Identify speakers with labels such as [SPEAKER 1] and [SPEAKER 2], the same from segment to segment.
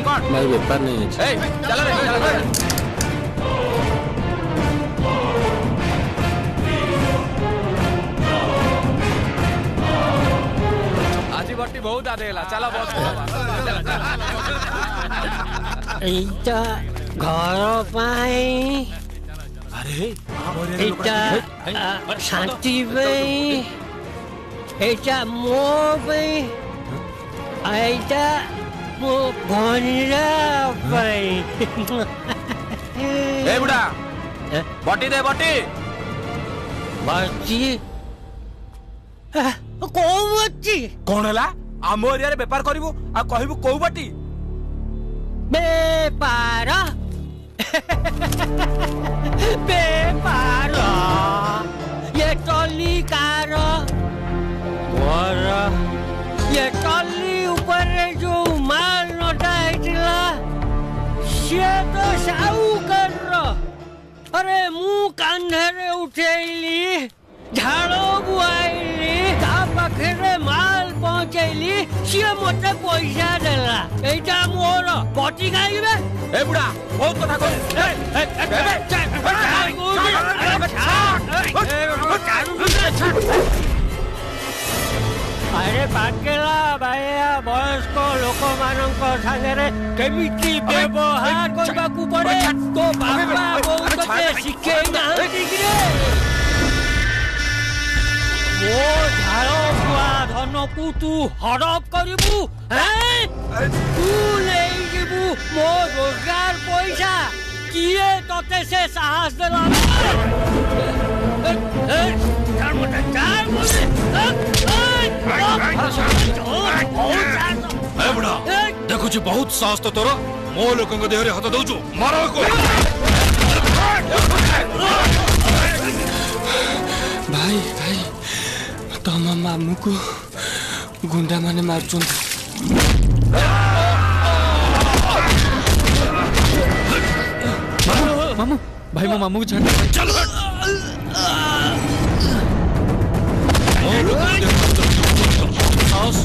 [SPEAKER 1] काम कौन
[SPEAKER 2] भाई बेपार नहीं है।
[SPEAKER 1] चलो रे चलो आज बट्टी बहुत आदेला चलो बस
[SPEAKER 3] এইটা ঘর পাই
[SPEAKER 1] अरे
[SPEAKER 3] এইটা শান্তি পাই এইটা মো পাই এইটা মো ভনরা পাই
[SPEAKER 1] ए बुढ़ा बट्टी दे बट्टी
[SPEAKER 3] বাচ্চি কোন বাচ্চি
[SPEAKER 1] कौन है आम एरिया बेपार करू आ कहबू कौ बट्टी
[SPEAKER 3] বেপার বেপার ये टॉली कार और ये टॉली ऊपर जो माल नोटा है से तो साउकर अरे मुँह कांधे उठेली झाड़ो बुआईली ता पाखे माल पहुंचैली सी मते पैसा देला एटा मोर बटी गाइबे
[SPEAKER 1] ए बुढ़ा बहुत कथा
[SPEAKER 3] अरे पाकेला भाइया वयस्क लोक मानक सागरे केमिति व्यवहार करबाकू पड़े तो बाबा बहुत के शिखे नांती रे वो झाड़ो बुआ धन को तू हड़प करिबू हैं तू नहीं जीबू मो रोजगार पैसा किए तते से साहस देला
[SPEAKER 4] बुढ़ा देखु बहुत साहस तो तोर मो लोक देह हाथ दौचु मार
[SPEAKER 2] भाई भाई तम मामू को गुंडा माने मारचुं मामू भाई मो मामू को छाड़
[SPEAKER 4] चल साहस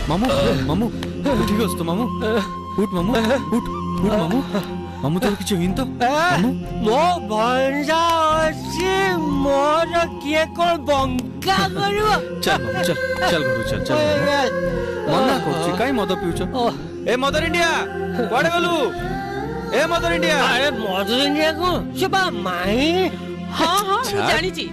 [SPEAKER 2] मामू मामू ठीक है तो मामू उठ मामू उठ उठ मामू मामू तोर किछ होइन तो मामू
[SPEAKER 3] मो भंजा अछि मोर किए कोन बंका करबो
[SPEAKER 2] चल मामू चल चल घरु चल चल मना करछि काई मद पिउछ ए मदर इंडिया कोडे गलु ए मदर इंडिया
[SPEAKER 3] अरे मदर इंडिया को सेबा माई
[SPEAKER 5] हाँ हाँ मु जानी छी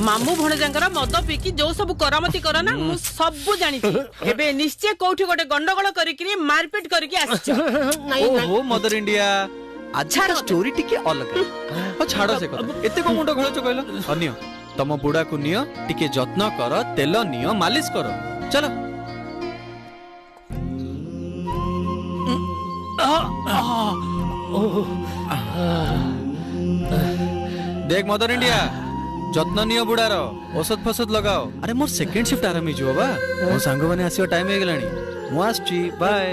[SPEAKER 5] मामू भणजांकर मद पीकी जो सब करामती करा ना मु सब जानी छी एबे निश्चय कोठी गोटे गंडगोल करिकरी मारपीट करके आछछ
[SPEAKER 2] ओहो मदर इंडिया अच्छा स्टोरी टिके अलग ओ छाड़ो से कथा एते को मुंडो घळच कहलो अन्य तम बुडा को नियो टिके जत्न कर तेल नियो मालिश करो चलो देख मदर इंडिया जत्न नियो बुडार औषध फसद लगाओ अरे मोर सेकंड शिफ्ट आराम ही जो बा मो सांग माने आसीओ टाइम हे गेलानी मु आस्ची बाय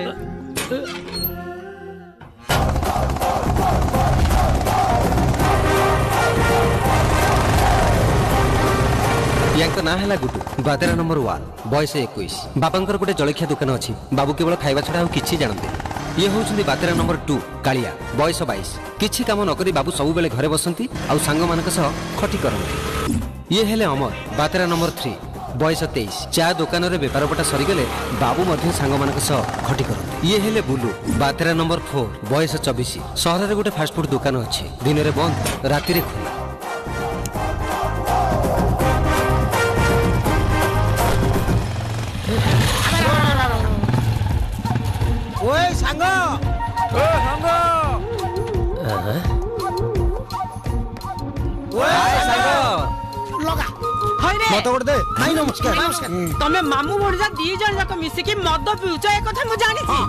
[SPEAKER 6] याक ना है गुटू बातेरा नंबर 1 बयस 21 बापांकर गोटे जलखिया दुकान अच्छी बाबू केवल खाइबा छड़ा आ किछि जानते ये होउछन्ती बातेरा नंबर 2 कालिया बयस 22 किछि काम न करी बाबू सब बेले घरे बसंती आ सांग मानक सह खटी करंती ये हेले अमर बातेरा नंबर 3 बयस 23 चा दुकान रे व्यापार पटा सरी गले बाबू मध्य सांग मानक सह खटी करंती ये हेले बुलू बातेरा नंबर 4 बयस 24 शहर रे गोटे फास्ट फूड दुकान अच्छी दिन रे बंद राति रे खुला
[SPEAKER 1] ओए सांग ओ सांग ओए सांग
[SPEAKER 6] लगा
[SPEAKER 5] हाय रे
[SPEAKER 6] मत कर दे नाइ नमस्कार
[SPEAKER 5] तमे मामू भणजा दी जण जाक मिसी की मद पिउछ ए कथा मु जानी छी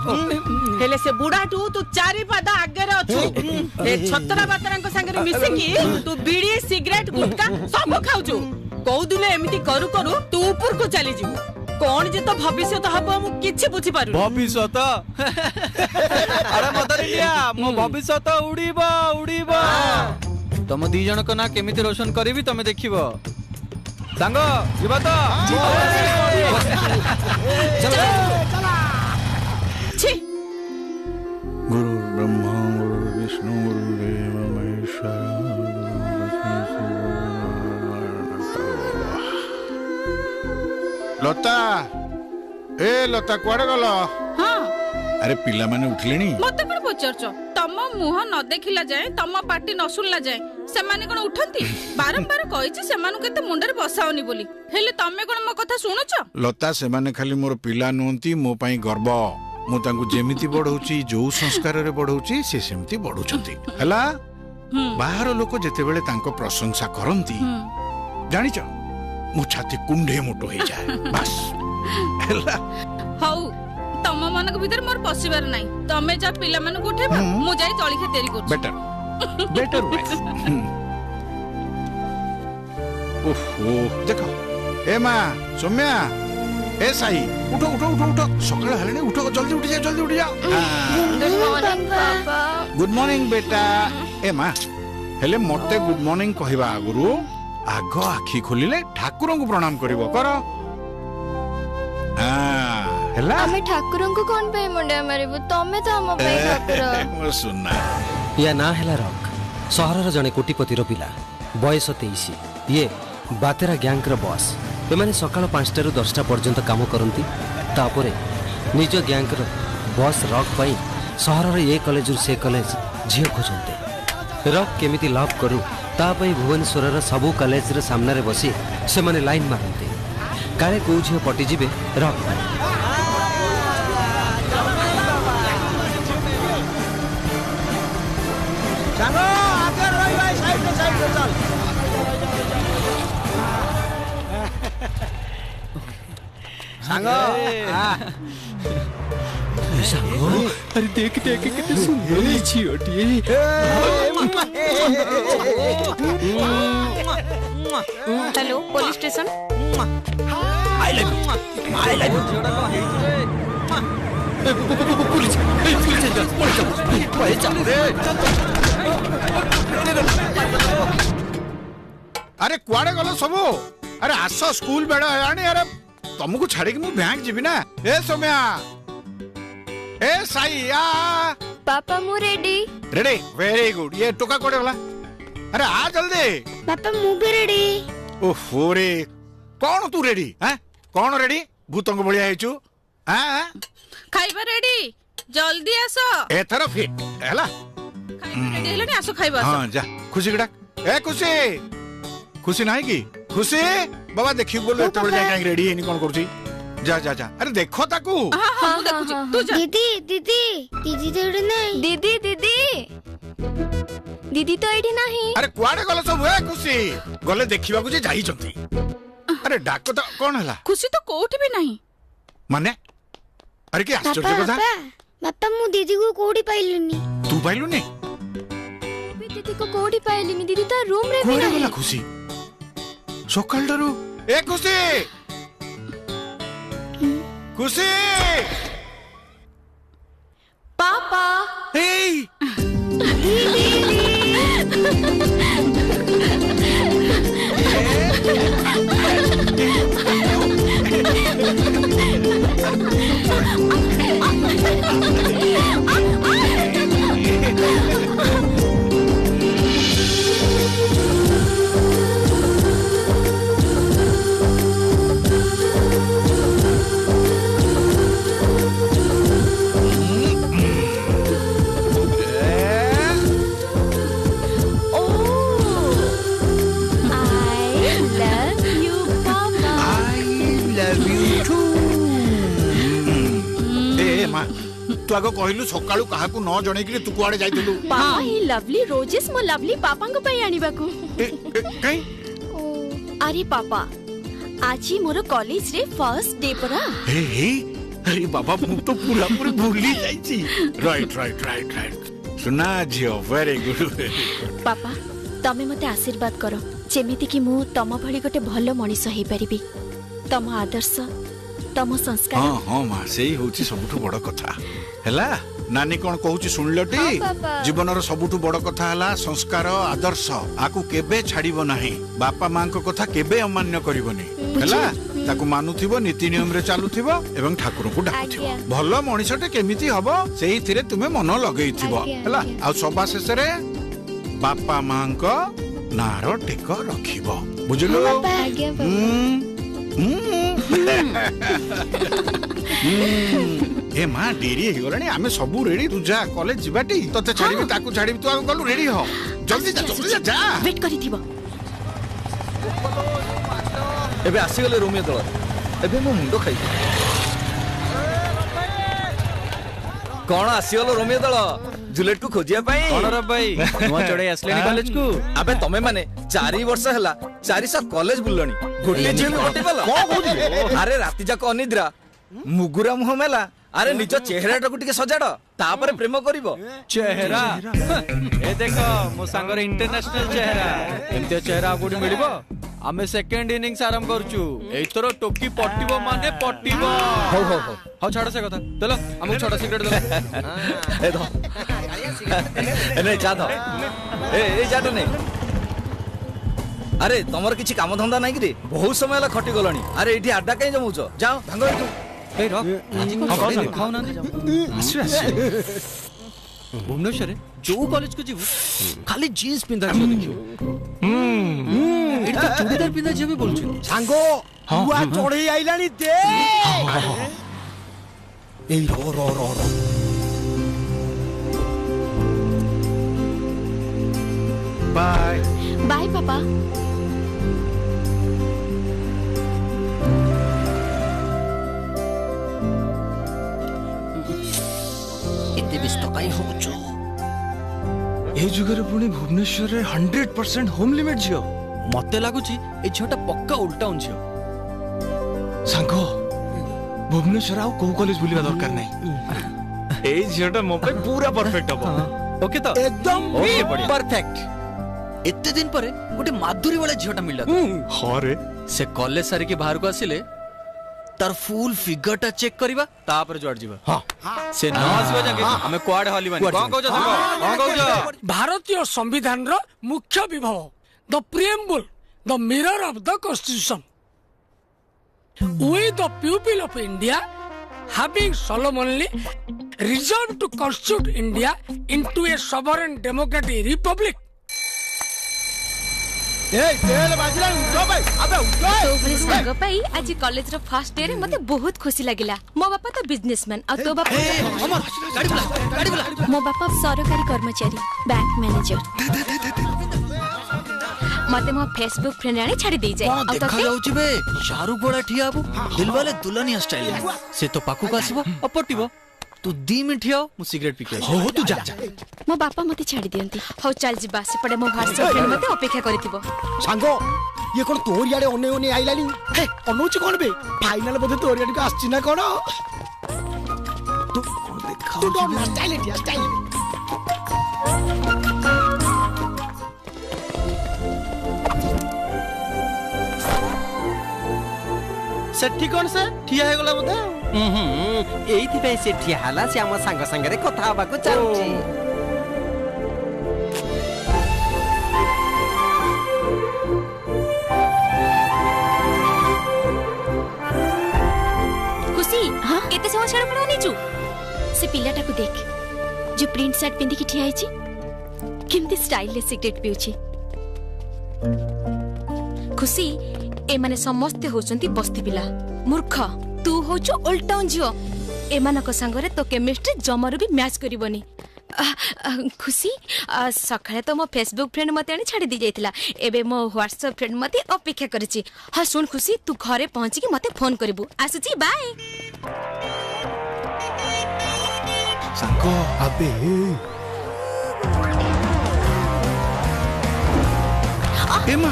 [SPEAKER 5] हेले से बुढाटू तू चारि पादा आगे रे अछु ए छतरा बातरांक संगे रे मिसी की तू बीड़ी सिगरेट गुटका सब खाउछु कोउ दिने एमिति करू करू तू ऊपर को चली जीवु कौन जे तो भविष्य तो हबो मु किछि बुझी पारु
[SPEAKER 2] भविष्य तो अरे मदर इंडिया मो भविष्य तो उड़ीबो उड़ीबो तुम दी जण को ना केमिति रोशन करबी तमे देखिबो सांगो जीवा तो
[SPEAKER 5] चला छी
[SPEAKER 4] गुरु ब्रह्मा गुरु विष्णु गुरुदेव महेश्वर
[SPEAKER 7] लता ए लता कुआडे गल
[SPEAKER 8] हाँ
[SPEAKER 7] अरे पिला माने उठलेनी
[SPEAKER 8] मते कोन पचरछ तम मुह न देखिला जाए तम पाटी न सुनला जाए से माने कोन उठंती बारंबार कहिछि से मानु केते मुंडरे बसाओनी बोली हेले तमे कोन मो कथा सुनुछ
[SPEAKER 7] लता से माने खाली मोर पिला नुंती मो पई गर्व मु तांकु जेमिति बढौची जो संस्कार रे बढौची से सेमिति बढौचंती हला बाहर लोक जेते बेले तांको प्रशंसा करंती जानिछ मु छाती कुंडे मोटो हे जाए बस हला
[SPEAKER 8] हौ तम मनक भीतर मोर पसिबार नाही तमे जा पिला मानु उठेबा मु जाई जळिखे तेरी करछ
[SPEAKER 7] बेटर बेटर वाइफ ओहो देखो ए मां सौम्या ए साई उठो उठो उठो उठो सकाळ हलने उठो जल्दी उठ जा जल्दी उठ जा
[SPEAKER 9] गुड मॉर्निंग पापा
[SPEAKER 7] गुड मॉर्निंग बेटा ए मां हेले मते गुड मॉर्निंग कहिबा आगुरु आग आखि खोलिले ठाकुर को प्रणाम करिवो करो हां हेला
[SPEAKER 9] हमें ठाकुर को कौन पे मुंडे मारिबो तमे तो हम पे ठाकुर
[SPEAKER 7] मो सुनना
[SPEAKER 6] या ना हेला रॉक सहरर जने कोटिपतिर पिला बयस 23 ये बातेरा गैंग र बॉस एमाने सकाळ 5टा रु 10टा पर्यंत काम करंती तापरे निज गैंग र बॉस रॉक पई सहरर ए कॉलेज से कॉलेज झियो खोजंते रॉक केमिति लव करू ता पई भुवनेश्वर र सबु कॉलेज र सामने रे बसी से माने लाइन मारंते काले को झियो पटी जिबे रॉक पई
[SPEAKER 1] सांगो आगे रही भाई साइड पे चल सांगो
[SPEAKER 2] सांगो अरे देख देख कितनी सुंदर छियोटी
[SPEAKER 8] hello police station
[SPEAKER 1] I love you
[SPEAKER 2] police
[SPEAKER 7] अरे कुआडे गलो सबो अरे आसो स्कूल बेड़ा आनी अरे तुमको छाड़ी कि मु बैंक जीबी ना ए सौम्या ए साईया
[SPEAKER 9] पापा मु रेडी
[SPEAKER 7] रेडी वेरी गुड ये टोका कोड़े वाला अरे आ जल्दी
[SPEAKER 9] पापा मु भी रेडी
[SPEAKER 7] ओहो रे कौन तू रेडी हैं कौन रेडी भूतंग बलिया हेचु हैं
[SPEAKER 8] खाइबा रेडी जल्दी आसो
[SPEAKER 7] एथर फिट हैला
[SPEAKER 8] खाइबा रेडी हेलानी आसो खाइबा आसो
[SPEAKER 7] हां जा खुशी गडा ए खुशी खुशी नाही की खुशी बाबा देखि बोल एत बड़ जाय रेडी हेनी कोन करछि जा जा जा अरे देखो ताकू
[SPEAKER 8] हां हां मु देखु तू जा
[SPEAKER 9] दीदी दीदी दीदी तो एडी नहीं दीदी दीदी दीदी तो एडी नहीं
[SPEAKER 7] अरे कुआडे गलो सब ए खुशी गले देखिबा को जे जाई छथि अरे डाको तो कोन हला
[SPEAKER 8] खुशी तो कोठी भी नहीं
[SPEAKER 7] माने अरे के आश्चर्य कथा
[SPEAKER 9] बापा मु दीदी को कोडी पाइलुनी
[SPEAKER 7] तू पाइलुनी
[SPEAKER 9] दीदी को कोडी पाइलुनी दीदी तो रूम रे भी
[SPEAKER 7] कोडे
[SPEAKER 9] नहीं
[SPEAKER 7] गला खुशी सकाल डरू ए खुशी खुशी
[SPEAKER 5] पापा
[SPEAKER 7] ए तू आगो कहलु सकाळू काहाकू न जणे कि तू कुआडे जाइतलु
[SPEAKER 5] पापा ही लवली रोजेस मो लवली पापा को पई आनिबा को
[SPEAKER 7] काई
[SPEAKER 5] अरे पापा आज ही मोर कॉलेज रे फर्स्ट डे परा
[SPEAKER 7] हे अरे बाबा मु तो पूरा पूरी भूली जाइची राइट राइट राइट राइट सुना जियो वेरी गुड
[SPEAKER 5] पापा तमे मते आशीर्वाद करो जेमिति कि मु तम भली गोटे भलो मनीष हेई परिबी तम आदर्श तम संस्कार
[SPEAKER 7] हां हां मा सेही होची सबुठु बड़ कथा हैला नानी कोन कहूची सुनलटी जीवन रो सबुठु बड़ कथा हला संस्कार आदर्श आकु केबे छाड़ीबो नाही बापा मां को कथा केबे अमान्य करिवोनी हैला ताकु मानुथिबो नीति नियम रे चालुथिबो एवं ठाकुर को डाकुथिबो भलो मनीषटे केमिति हबो सेही थिरे तुमे मन लगेइथिबो हैला आ सभा शेष रे बापा मां को नारो टेको रखिबो बुझलो ए मां डेरी हे गलानी आमे सबु रेडी तू जा कॉलेज जिबाटी तते छाड़ीबी ताकू छाड़ीबी तू आ गलु रेडी हो जल्दी जा जा
[SPEAKER 5] वेट करिथिबो
[SPEAKER 2] एबे आसी गले रोमियो दल एबे मो मुंडो खाइ कोन आसी गलो रोमियो दल जुलेट को खोजिया पाई कोन रे भाई नुवा चढ़े आसलेनी कॉलेज को अबे तमे माने 4 वर्ष हला 400 कॉलेज बुललणी गोटे जे गोटे पला को कहू अरे राती जाक अनिद्रा मुगुरा मुह मेला अरे निज चेहराटा को टिके सजाड़ तापर प्रेम करिवो चेहरा ए देखो मो सांगर इंटरनेशनल चेहरा एमते चेहरा गोडी मिलिबो आमे सेकंड इनिंग्स आरंभ करचू एथरो टोकी पट्टिबो माने पट्टिबो हो हो हो हो छाड़ से कथा चलो हमु छोटा सिगरेट दो ए दो ए जा दो ए जाटो नै अरे तमर किछि काम धंदा नै कि रे बहुत समय ला खटी गलणी अरे एठी आडा काई जमुचो जाओ भांगो एठू ए रो आज को खाओ ना आसु भुवनेश्वर जो कॉलेज को जीवु खाली जीन्स पिंदा छ देखियो एठी तो चूड़ीदार पिंदा छ भी बोलछु
[SPEAKER 3] सांगो हुआ चढ़ी आइलानी दे
[SPEAKER 7] ए रो रो रो रो बाय
[SPEAKER 5] बाय पापा
[SPEAKER 3] एते व्यस्त काई होचो ए जुगर पुणी भुवनेश्वर रे 100% होम लिमिट जियो
[SPEAKER 2] मते लागुची ए झटा पक्का उल्टा उंजियो
[SPEAKER 3] सांगो भुवनेश्वर आउ को कॉलेज बुलिवा दरकार नै ए झटा मो पे पूरा परफेक्ट हबो
[SPEAKER 2] ओके तो एकदम परफेक्ट एते दिन परे गोटे माधुरी वाला झटा मिलला
[SPEAKER 3] हां रे
[SPEAKER 2] से कॉलेज सारी के बाहर को आसिले तार फुल फिगर टा चेक करबा तापर जोड़ जीवा हां से न आसीबा जाके हमें क्वाड हली माने कोन कहजो संग कोन कहजो
[SPEAKER 10] भारतीय संविधान रो मुख्य विभाग the preamble the mirror of the constitution we the people of India having solemnly resolved to constitute India into a sovereign democratic republic.
[SPEAKER 9] तो भले साग पाई आज कॉलेज रो फर्स्ट डे रे मते बहुत खुशी लागिला। मो बापा तो बिजनेसमैन और तो बापा मो बापा सरकारी कर्मचारी बैंक मैनेजर। मते मो फेसबुक फ्रेंड आने छाड़ी दे जाए।
[SPEAKER 2] देखा जाउची बे शाहरुख गोड़ा ठिया आबू दिलवाले दुल्हनिया स्टाइल से तो पाकू का आसीबो अपटिबो तू 2 मिनिट ठिया मु सिगरेट पी के हो तू जा
[SPEAKER 9] मो बापा मते छाड़ी दियंती। हो चल जिबा से पड़े मो व्हाट्सएप फ्रेंड मते अपेक्षा करथिबो।
[SPEAKER 11] सांगो ये कोन तोर याडे ओने ओने आइलानी हे अनुच कोन बे फाइनल बोधे तोर याडे को आछि ना कोन तू कोन देखा तू डोंट स्टाइल इट स्टाइल
[SPEAKER 2] सेठी कोन से ठिया हे गला बोधे
[SPEAKER 6] एइथि पे से ठिया हला से हम संग संग रे कथा हबा को चाहूची।
[SPEAKER 9] खुशी हां एते समय छाड़ पड़ा नीचू से पिल्लाटा को देख जो प्रिंट शर्ट पिंदी की ठिया आइची किंती स्टाइल ले सिगरेट पिउची। खुशी ए माने समस्त होचंती बस्ती पिला मूर्ख तू होचो ओल्ड टाउन जियो एमानक संगरे तो केमिस्ट्री जमरु भी मैच करिवनी। खुशी सकाळे तो मो फेसबुक फ्रेंड मते आनी छाडी दी जाइतिला एबे मो व्हाट्सएप फ्रेंड मते अपेक्षा करछि। हां सुन खुशी तू घरे पहुंची कि मते फोन करबू आसुची बाय
[SPEAKER 11] सांगो अबे
[SPEAKER 7] एमा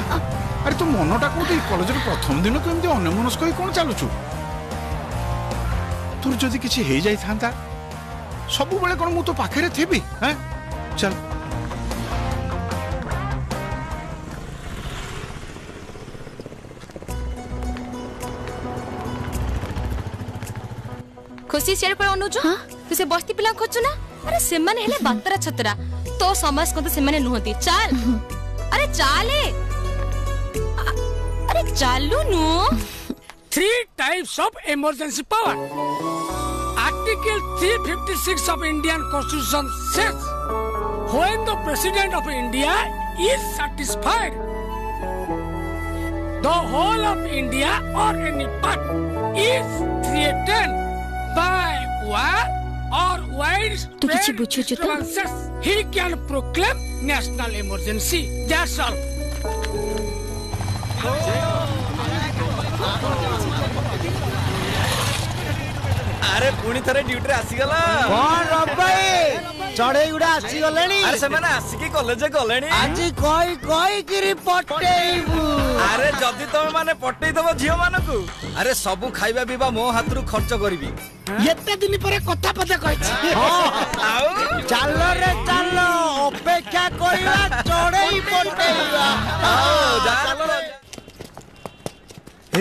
[SPEAKER 7] अरे तो मनटा कोठी कॉलेज रो प्रथम दिन तो एमती अन्यमनस्क होई कोन चालुछु तोर जदि किछि हे जाई थांता सब बेले कोन मु तो पाखरे थेबी हैं चल
[SPEAKER 9] खुशी शेर पर अनुजो तू से बस्ती पिला खोजु ना अरे से माने हेले बातरा छतरा तो समाज को तो से माने नुहती चल अरे चाले अरे चालू नु
[SPEAKER 10] 3 types of emergency power. Article 356 of Indian Constitution says, when the President of India is satisfied, the whole of India or any part is threatened by war or widespread disturbances, he can proclaim national emergency. That's all.
[SPEAKER 1] अरे पुणी थरे duty आसी गला
[SPEAKER 11] कोन रबाई चढ़ई गुडा आसी गलेनी
[SPEAKER 1] अरे से माने आसी कॉलेज गलेनी
[SPEAKER 11] आज कोई कोई किरी पटेइबू
[SPEAKER 1] अरे जदी तुम माने पटेई दबो झियो मानकू अरे सबु खाइबा पीबा मो हाथरू खर्च करबी
[SPEAKER 11] एते दिन परे कथा पते कहछि चलो रे चलो अपेक्षा करिला चढ़ई पटेइबा
[SPEAKER 1] चलो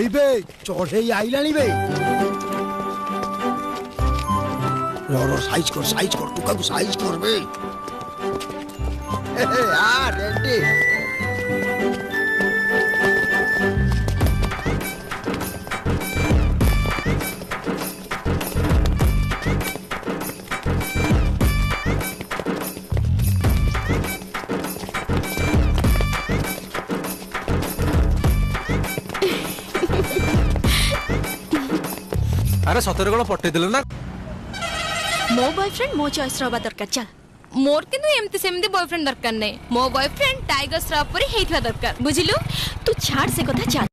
[SPEAKER 11] एई बे चढ़ई आइलानी बे रो साइज कर तू का साइज कर बे आ रेडी
[SPEAKER 6] अरे सतरे कोन पट्टे दिलो ना
[SPEAKER 9] मो बॉयफ्रेंड मो चॉइस रहबा दरकार चल मोर किनु एमती सेमती बॉयफ्रेंड दरकार नै मो बॉयफ्रेंड टाइगर श्रॉफ परी हेइथवा दरकार बुझिलु तू छाड़ से कथा चल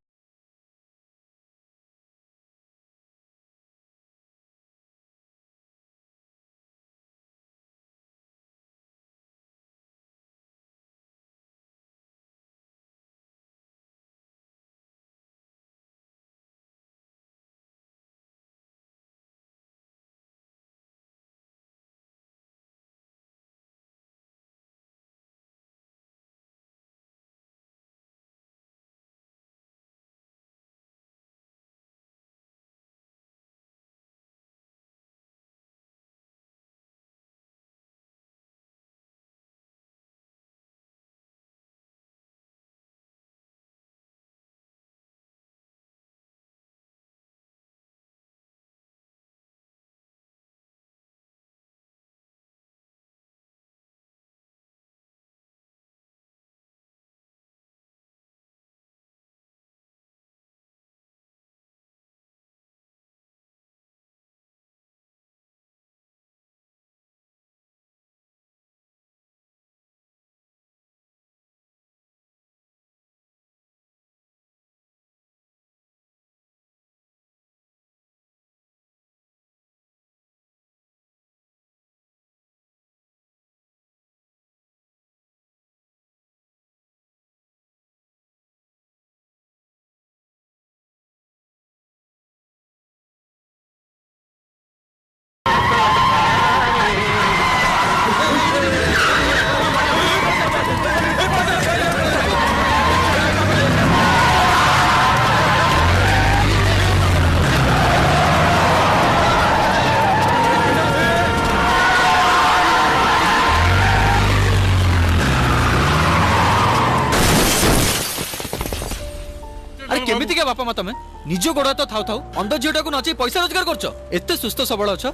[SPEAKER 2] केमितिया बापा मा तमे निज गोड़ तो थाउ थाउ अंध झीटा को नचे पैसा रोजगार करछ एते सुस्त सबल अछ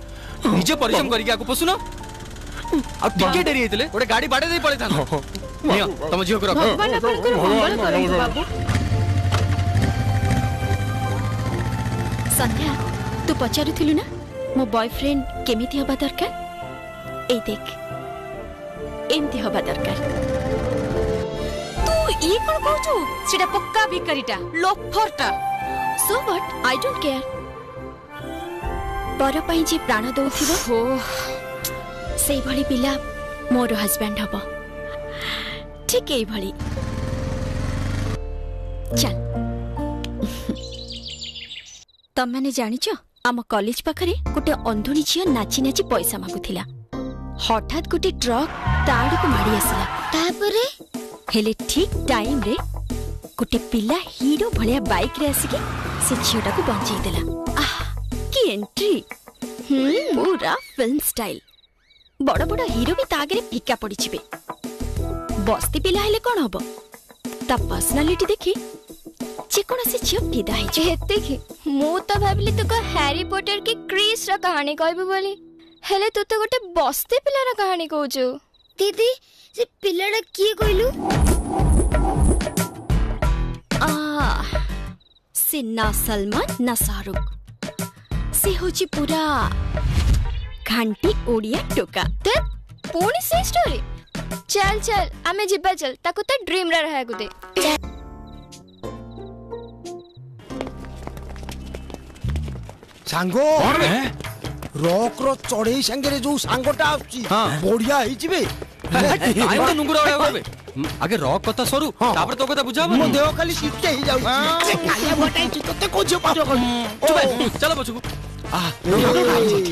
[SPEAKER 2] निजे परिश्रम करिके आको पसुनो आ टिके डेरी हेतले ओडे गाड़ी बाडे दे पळे थान नियो तम झियो को रख
[SPEAKER 5] भगवान आपनकर मंगल करंतु बाबू।
[SPEAKER 12] संध्या तू पचारुथिलु ना मो बॉयफ्रेंड केमिति हबा दरकार ए देख एमती हबा दरकार।
[SPEAKER 9] तू ई कोन कहू सेटा पक्का भिखारीटा लोफरटा।
[SPEAKER 12] So what I don't care पर पई जे प्राण दउथिबो हो सेई भली पिला मोर हस्बैंड हबो ठीक एई भली। चल तम माने जानिछ आम कॉलेज पाखरे गोटे अंधुणी झियो नाची नाची पैसा मागुथिला हठात गोटे ट्रक ताड़ को मारी आसला तापरे हेले ठीक टाइम रे गोटे पिला हीरो भलिया बाइक रे आसिके से झियोटा को बंचाई देला। आह की एंट्री पूरा फिल्म स्टाइल बड़ बड़ हीरो भी तागरे फिका पड़ी छिबे बस्ती पिला हेले कोन हबो ता पर्सनालिटी देखि जे कोन से झियो फिदा है जे देखि मु त भाबली तो हैरी पॉटर की क्रिस रा कहानी कहबे बोली हेले तू तो गोटे बस्ती पिला रा कहानी कहजो दीदी से पिलाडा की कहलु से ना सलमान ना शाहरुख से होची पूरा घंटी ओडिया टोका ते पुणी से स्टोरी चल चल आमे जिबा चल ताको त ड्रीम रा रहा गुदे
[SPEAKER 11] सांगो रॉक रो चढ़ई संगे जो सांगोटा आछि बढ़िया ही जिबे
[SPEAKER 2] टाइम तो नुंगुरा वाला होबे आगे रॉक कथा सरू तापर तो कथा बुझाबो
[SPEAKER 11] मो देह खाली सिटके ही जाउ से कालिया बटाई तते कोझो पाजो
[SPEAKER 2] चुप चलो बचू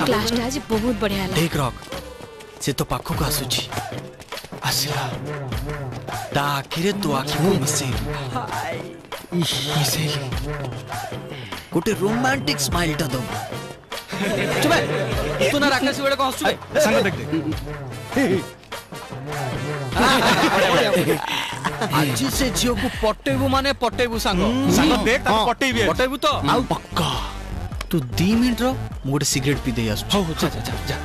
[SPEAKER 12] क्लास आज बहुत बढ़िया है
[SPEAKER 2] देख रॉक से तो पाखो को आसुची आसिला ता आखिरे तो आखि को मिसे गोटे रोमांटिक स्माइल ता दो चुप तू ना राकेश वेडे को हसु संग देख दे आज से जियो को पटेबु माने पटेबु संग संग देख ता पटेबु तो आउ पक्का तू 2 मिनिट रो मु गोटे सिगरेट पी दे आसु हो जा जा जा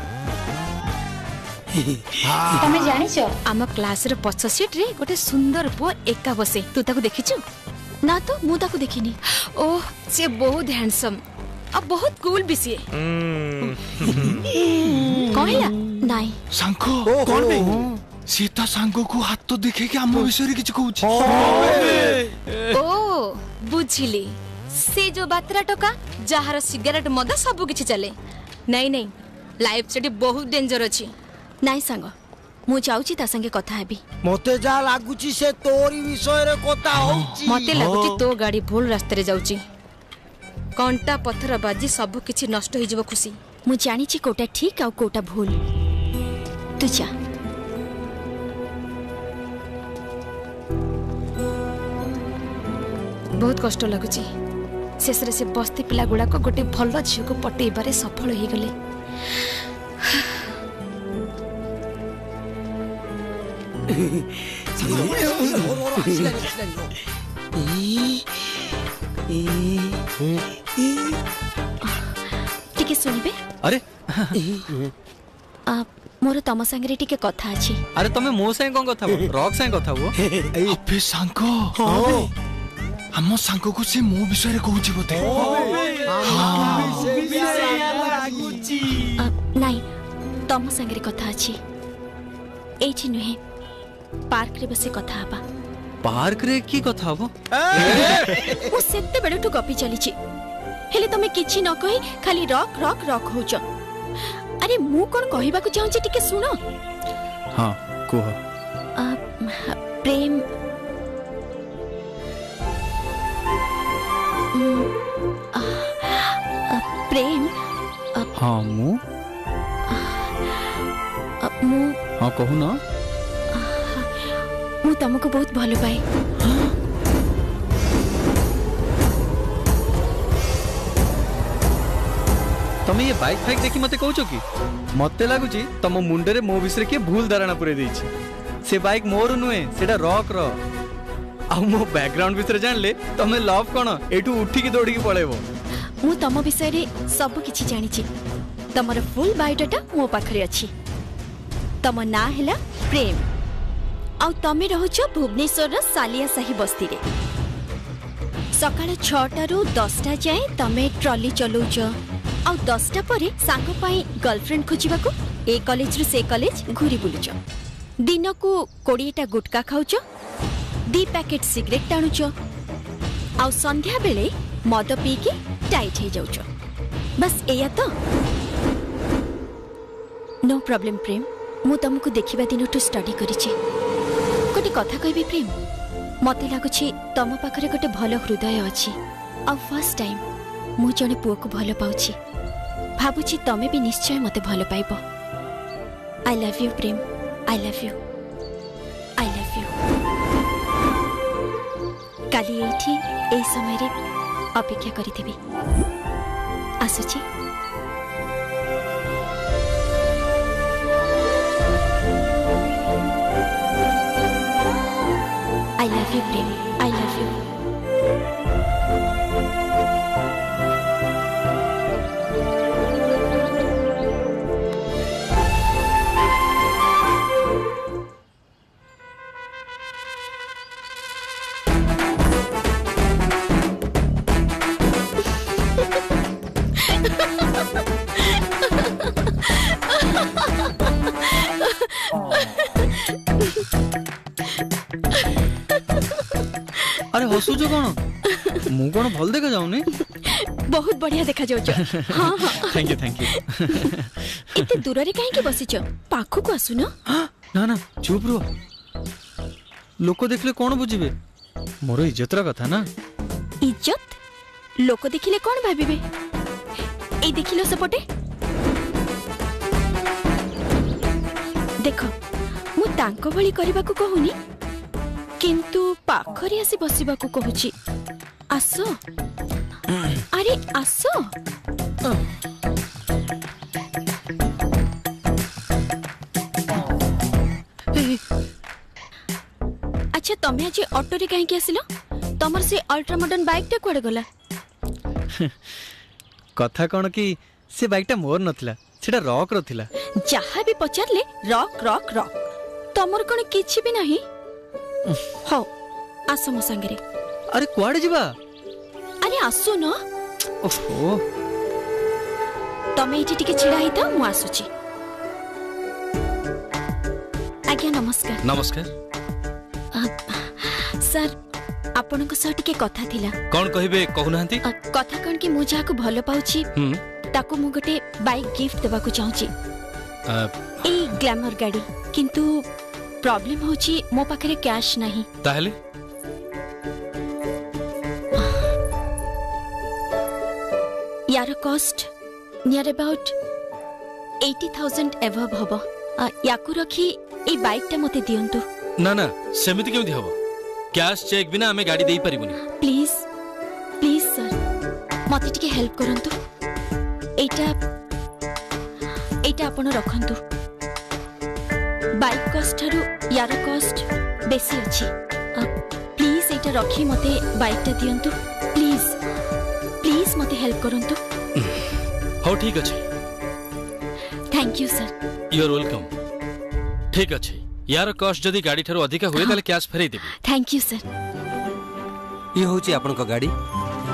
[SPEAKER 12] तमे जानिछो आम क्लास रे पछ सीट रे गोटे सुंदर पो एका बसे तू ताको देखिछु ना तो मु ताको देखिनी ओह से बहुत हैंडसम अब बहुत कूल भी सी कहला नाही
[SPEAKER 4] सांको कोन बे सीता सांगो को हाथ तो देखे कि हम विषय रे किछ कहू
[SPEAKER 12] ओ बुझिली से जो बातरा टका जहार सिगरेट मद सब किछि चले नहीं नहीं लाइफ सेठी बहुत डेंजर अछि नाही संग मु जाउची ता संगे कथा हेबी
[SPEAKER 11] मते जा लागुची से तोरी विषय रे कथा होउची
[SPEAKER 12] मते लागुची तो गाड़ी भूल रास्ते रे जाउची कंटा पत्थर बाजी सब किछि नष्ट हो जबो खुशी मु जानी छी कोटा ठीक आ कोटा भूल तू जा बहुत कष्ट लागुची शेष रे से बस्ती पिला गुडा को गोटे भलो झियो को पटे बारे सफल हो गले टिके सुनिबे
[SPEAKER 2] अरे
[SPEAKER 12] मोर तम संगे टिके कथा अछि
[SPEAKER 2] अरे तमे मो संगे कोन कथा रॉक संगे कथा हो
[SPEAKER 4] अबे सांको हम सांको को से मो विषय रे कहूची बते
[SPEAKER 12] नाही तम संगे कथा अछि एठी नहे पार्क रे बसे कथा हबा
[SPEAKER 2] पार्क रे की कथा हबो
[SPEAKER 12] ओ सेते बेडटू गपी चली छी हेले तमे किछि न कहि खाली रॉक रॉक रॉक होछ अरे मु कोन कहिबा को चाहू छी टिके सुनो
[SPEAKER 2] हां कोह
[SPEAKER 12] प्रेम प्रेम
[SPEAKER 2] हां मु हां कहू ना
[SPEAKER 12] मु तुमको बहुत भलो पाए
[SPEAKER 2] तमे ये बाइक फाइक देखि मते कहूचो कि मते लागुची तम मुंडे रे मो विषय के भूल धारणा पुरे देछि से बाइक मोर नुए सेटा रॉक रो आ मो बैकग्राउंड विषय जानले तमे लव कोन एठू उठी की दौड़ी की पळेबो।
[SPEAKER 12] मु तम विषय रे सब किछि जानिछि। तमर फुल बायोडाटा मो पाखरे अछि। तम ना हैला प्रेम आ तमे रहउछ भुवनेश्वर र सालिया साही बस्ती रे। सकाळ 6टा रु 10टा जाए तमे ट्रॉली चलौछ आ 10टा परे सांग पाई गर्लफ्रेंड खोजिबाको ए कॉलेज रु से कॉलेज घुरी बुलुछ। दिन को 20टा गुटका खाउछ, 2 पैकेट सिगरेट टाणुछ आ संध्या बेले मद पी के टाइट हो जाउछ। बस एया तो नो प्रॉब्लम प्रेम। मु तुमको देखिबा दिन टू स्टडी करिछि। गोटे कथा कहबी प्रेम, मते लागुछि तम पाखरे गोटे भलो हृदय अछि आ फर्स्ट टाइम मु जने पुओ को भलो पाउछि। भाबुछि तमे भी निश्चय मते भलो पाइबो। I love you Prem, I love you, I love you. काली एठी ए समय रे अपेक्षा करिथिबी। आसुछि। I love you, Prem. I love you.
[SPEAKER 2] अरे हसु जो कोन मु कोन भल देखा जाउनी।
[SPEAKER 12] बहुत बढ़िया देखा जाउछ। हां हां
[SPEAKER 2] थैंक यू थैंक यू।
[SPEAKER 12] इते दूर रे काहे के बसिछ? पाखु को आसु ना।
[SPEAKER 2] ना ना चुप रो। लोक देखले कोन बुझिबे? मोर इज्जत रा कथा ना।
[SPEAKER 12] इज्जत? लोक देखिले कोन भाबिबे? ए देखिलो सपटे। देखो मु तांको भली करबा को कहूनी, किंतु पाखरी आसी बसिबा को कहूची। आसो अरे आसो। अच्छा तमे आज ऑटो रे काहे के आसिलो? तमर से अल्ट्रा मॉडर्न बाइक टा कोड गला?
[SPEAKER 2] कथा कोन कि से बाइक टा मोर नथिला, सेटा रॉक रो थिला।
[SPEAKER 12] जहा भी पचारले रॉक रॉक रॉक। तमर कोन किछि भी नहीं? हो आसो मो संगे।
[SPEAKER 2] अरे कुआडे जिबा?
[SPEAKER 12] अरे आसो न।
[SPEAKER 2] ओहो
[SPEAKER 12] तमे इठी टिके छिड़ा हिता मु आसुची। आज्ञा नमस्कार।
[SPEAKER 13] नमस्कार
[SPEAKER 12] सर आपन को सर टिके कथा थिला।
[SPEAKER 13] कोन कहिबे कहउनांती?
[SPEAKER 12] कथा कोन कि मु जाहा को भलो पाउची ताको मु गोटे बाइक गिफ्ट देबा को चाहूची। ए ग्लैमर गाड़ी, किंतु प्रॉब्लम होची मो पाखरे कैश नहीं।
[SPEAKER 13] ताहले
[SPEAKER 12] यार कॉस्ट नियर अबाउट 80,000 एवब हबो। याकु रखी ए बाइक टा मते दियंतु।
[SPEAKER 13] ना ना सेमिति केमिति हबो? कैश चेक बिना हमें गाड़ी देई परिबोनी।
[SPEAKER 12] प्लीज प्लीज सर मते टिके हेल्प करंतु। एटा आपण रखंतु। बाइक कॉस्ट थारु यार कॉस्ट बेसी अछि। प्लीज एटा रखी मते बाइक टा दियंतु। प्लीज प्लीज मते हेल्प करंतु।
[SPEAKER 13] हो ठीक अछि।
[SPEAKER 12] Thank you sir.
[SPEAKER 13] You are welcome. ठीक अछि। यार कॉस्ट जदी गाड़ी थारु अधिका होए ताले cash फेरै Devi.
[SPEAKER 12] Thank you sir.
[SPEAKER 6] ये होची आपन को गाड़ी,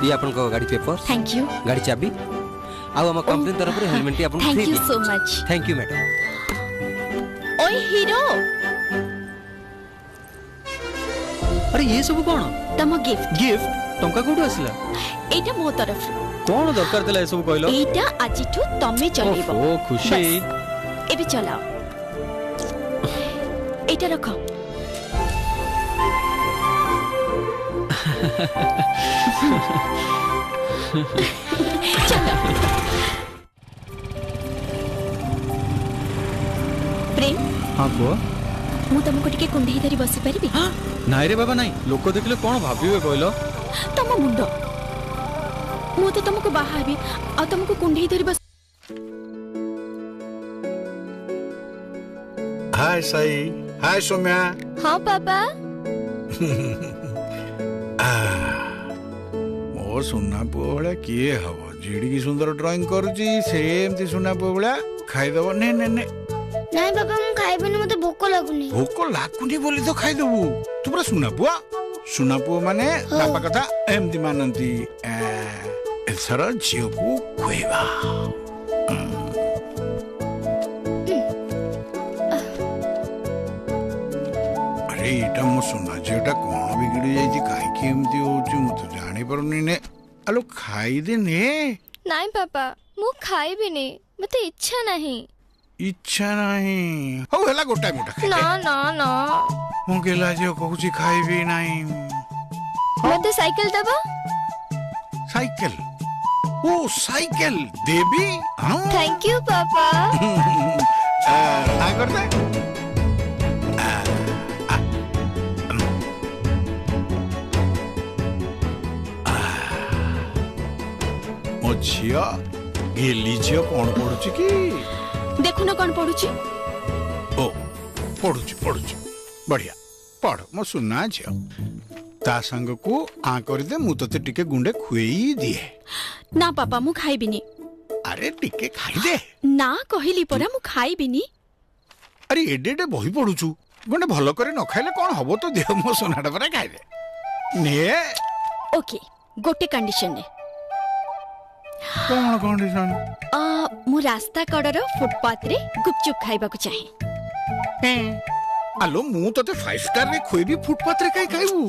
[SPEAKER 6] ये आपन को गाड़ी पेपर।
[SPEAKER 12] Thank you.
[SPEAKER 6] गाड़ी चाबी आ हम कंपनी तरफ रे हेलमेट आपन free.
[SPEAKER 12] Thank you so much.
[SPEAKER 6] Thank you madam.
[SPEAKER 12] ओए हीरो
[SPEAKER 2] अरे ये सब कोन?
[SPEAKER 12] तम गिफ्ट।
[SPEAKER 2] गिफ्ट टंका कोठु आसिला?
[SPEAKER 12] एटा मो तरफ।
[SPEAKER 2] कोन दरकार देला ए सब कहलो?
[SPEAKER 12] एटा आजिठु तमे चलेबो।
[SPEAKER 2] ओ खुशी।
[SPEAKER 12] एबे चलाओ। एटा रखो। चलो प्रेम।
[SPEAKER 2] हां को
[SPEAKER 12] मु तुमको टिके कुंडई धरी बसी परिबी?
[SPEAKER 2] नाइ रे बाबा नाइ। लोक देखले कोन भाबिबे कहलो?
[SPEAKER 12] तम मुंडो मु तो तुमको बाहाबी आ तुमको कुंडई धरी बस।
[SPEAKER 7] हाय साई। हाय सोम्या।
[SPEAKER 12] हाँ पापा।
[SPEAKER 7] मो सुना पुओ भाया किए हम जी सुंदर ड्राइंग करुची सेमती सुना पुओ भाया खाईदब ने ने ने
[SPEAKER 14] नहीं पापा मु खाइबनी मते भोक लागुनी
[SPEAKER 7] बोली तो खाईदबू तू पूरा सुना पुओ माने बापा कथा एमती मानती एथर झील को खुएबा अरे एटा मो सुना झीलटा कौन बिगड़ी जाइए कहीं एमती हो जानी पारुनी ने आलो खाई दे ने
[SPEAKER 12] नहीं पापा मु खाइबिनी मते इच्छा नहीं
[SPEAKER 7] हो हेला गोटा मोटा
[SPEAKER 12] ना ना ना
[SPEAKER 7] मु गेला जे कहूची खाइबी नहीं
[SPEAKER 12] मते साइकिल दबा
[SPEAKER 7] साइकिल ओ साइकिल देवी हां
[SPEAKER 12] थैंक यू पापा
[SPEAKER 7] आ कर दे मो झिया गेली झिया कौन पड़ुची की
[SPEAKER 12] देखु न कौन पड़ुची
[SPEAKER 7] ओ पड़ुची बढ़िया पढ़ मो सुना झिया ता संग को आ कर दे मु तते टिके गुंडे खुएई दिए
[SPEAKER 12] ना पापा मु खाइबिनी
[SPEAKER 7] अरे टिके खाई दे
[SPEAKER 12] ना कहिली परा मु खाइबिनी
[SPEAKER 7] अरे एडे एडे बही पड़ुचु गुंडे भलो करे न खाइले कोन हबो तो देह मो सोनाटा परा खाइ दे ने
[SPEAKER 12] ओके गोटे कंडीशन ने
[SPEAKER 7] कौन कंडीशन
[SPEAKER 12] मु रास्ता कड़र फुटपाथ रे गुपचुप खाइबा को चाहे
[SPEAKER 7] आलो मु तते 5 स्टार रे खोइबी फुटपाथ रे काई खाइबू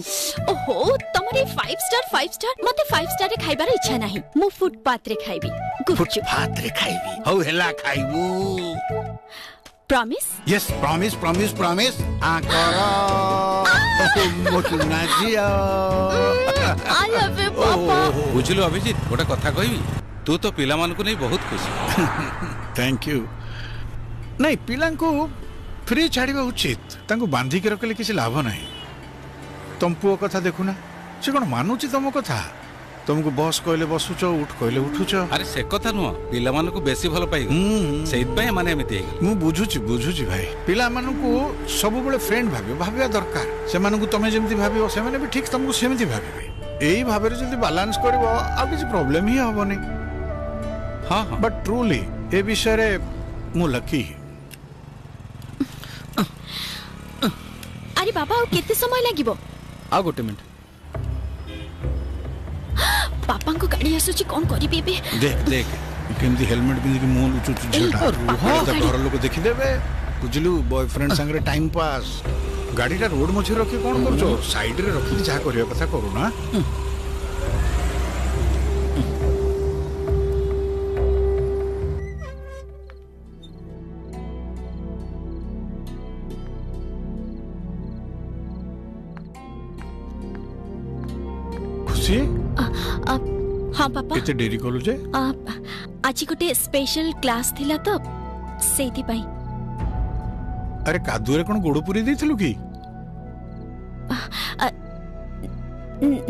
[SPEAKER 12] ओहो तमरे 5 स्टार मते 5 स्टार रे खाइबार इच्छा नाही मु फुटपाथ रे खाइबी गुपचुप
[SPEAKER 7] फुटपाथ रे खाइबी हौ हेला खाइबू
[SPEAKER 12] प्रॉमिस
[SPEAKER 7] यस प्रॉमिस आ करो मो सुना जिया
[SPEAKER 12] आई लव यू पापा
[SPEAKER 15] बुझिलो अभिजीत गोटा कथा कहबी तू तो पिला मान को नहीं बहुत खुशी
[SPEAKER 7] थैंक यू नहीं पिला को फ्री छाड़िबा उचित तांको बांधी के रखले किसी लाभ नहीं तुम पुओ कथा देखुना से कौन मानुची तुम कथा तुमको बस कहले बसुच उठ कहले उठुच
[SPEAKER 15] अरे से कथा नुह पिला मान को बेसी भल पाई सेइत पय माने एमिति हेगल
[SPEAKER 7] मु बुझुची भाई पिला मान को सब बेले फ्रेंड भाबिया दरकार से मान को तमे जेमति भाबियो से माने भी ठीक तुमको सेमति भाबिबे एई भाबरे जदी बैलेंस करबो आ किसी प्रॉब्लम ही हबो नहीं हां बट ट्रूली ए विषय रे मु लकी
[SPEAKER 12] अरे बाबा केते समय लागिबो
[SPEAKER 2] आ गोटे मिनिट
[SPEAKER 12] पापा को गाड़ी आसुची कोन करिबे बे
[SPEAKER 7] देख केमती हेलमेट पिंदी के मुंह लुचु झटा घर लोग देखि देबे बुझलु बॉयफ्रेंड संग रे टाइम पास गाड़ीटा रोड मछे रखी कोन करछो साइड रे रखि जा करिया कथा करू ना खुशी
[SPEAKER 12] हाँ पापा
[SPEAKER 7] केते देरी कलु जे
[SPEAKER 12] आज गोटे स्पेशल क्लास थिला तो सेति पई
[SPEAKER 7] अरे कादू रे कोन गोड़ पुरी देथिलु की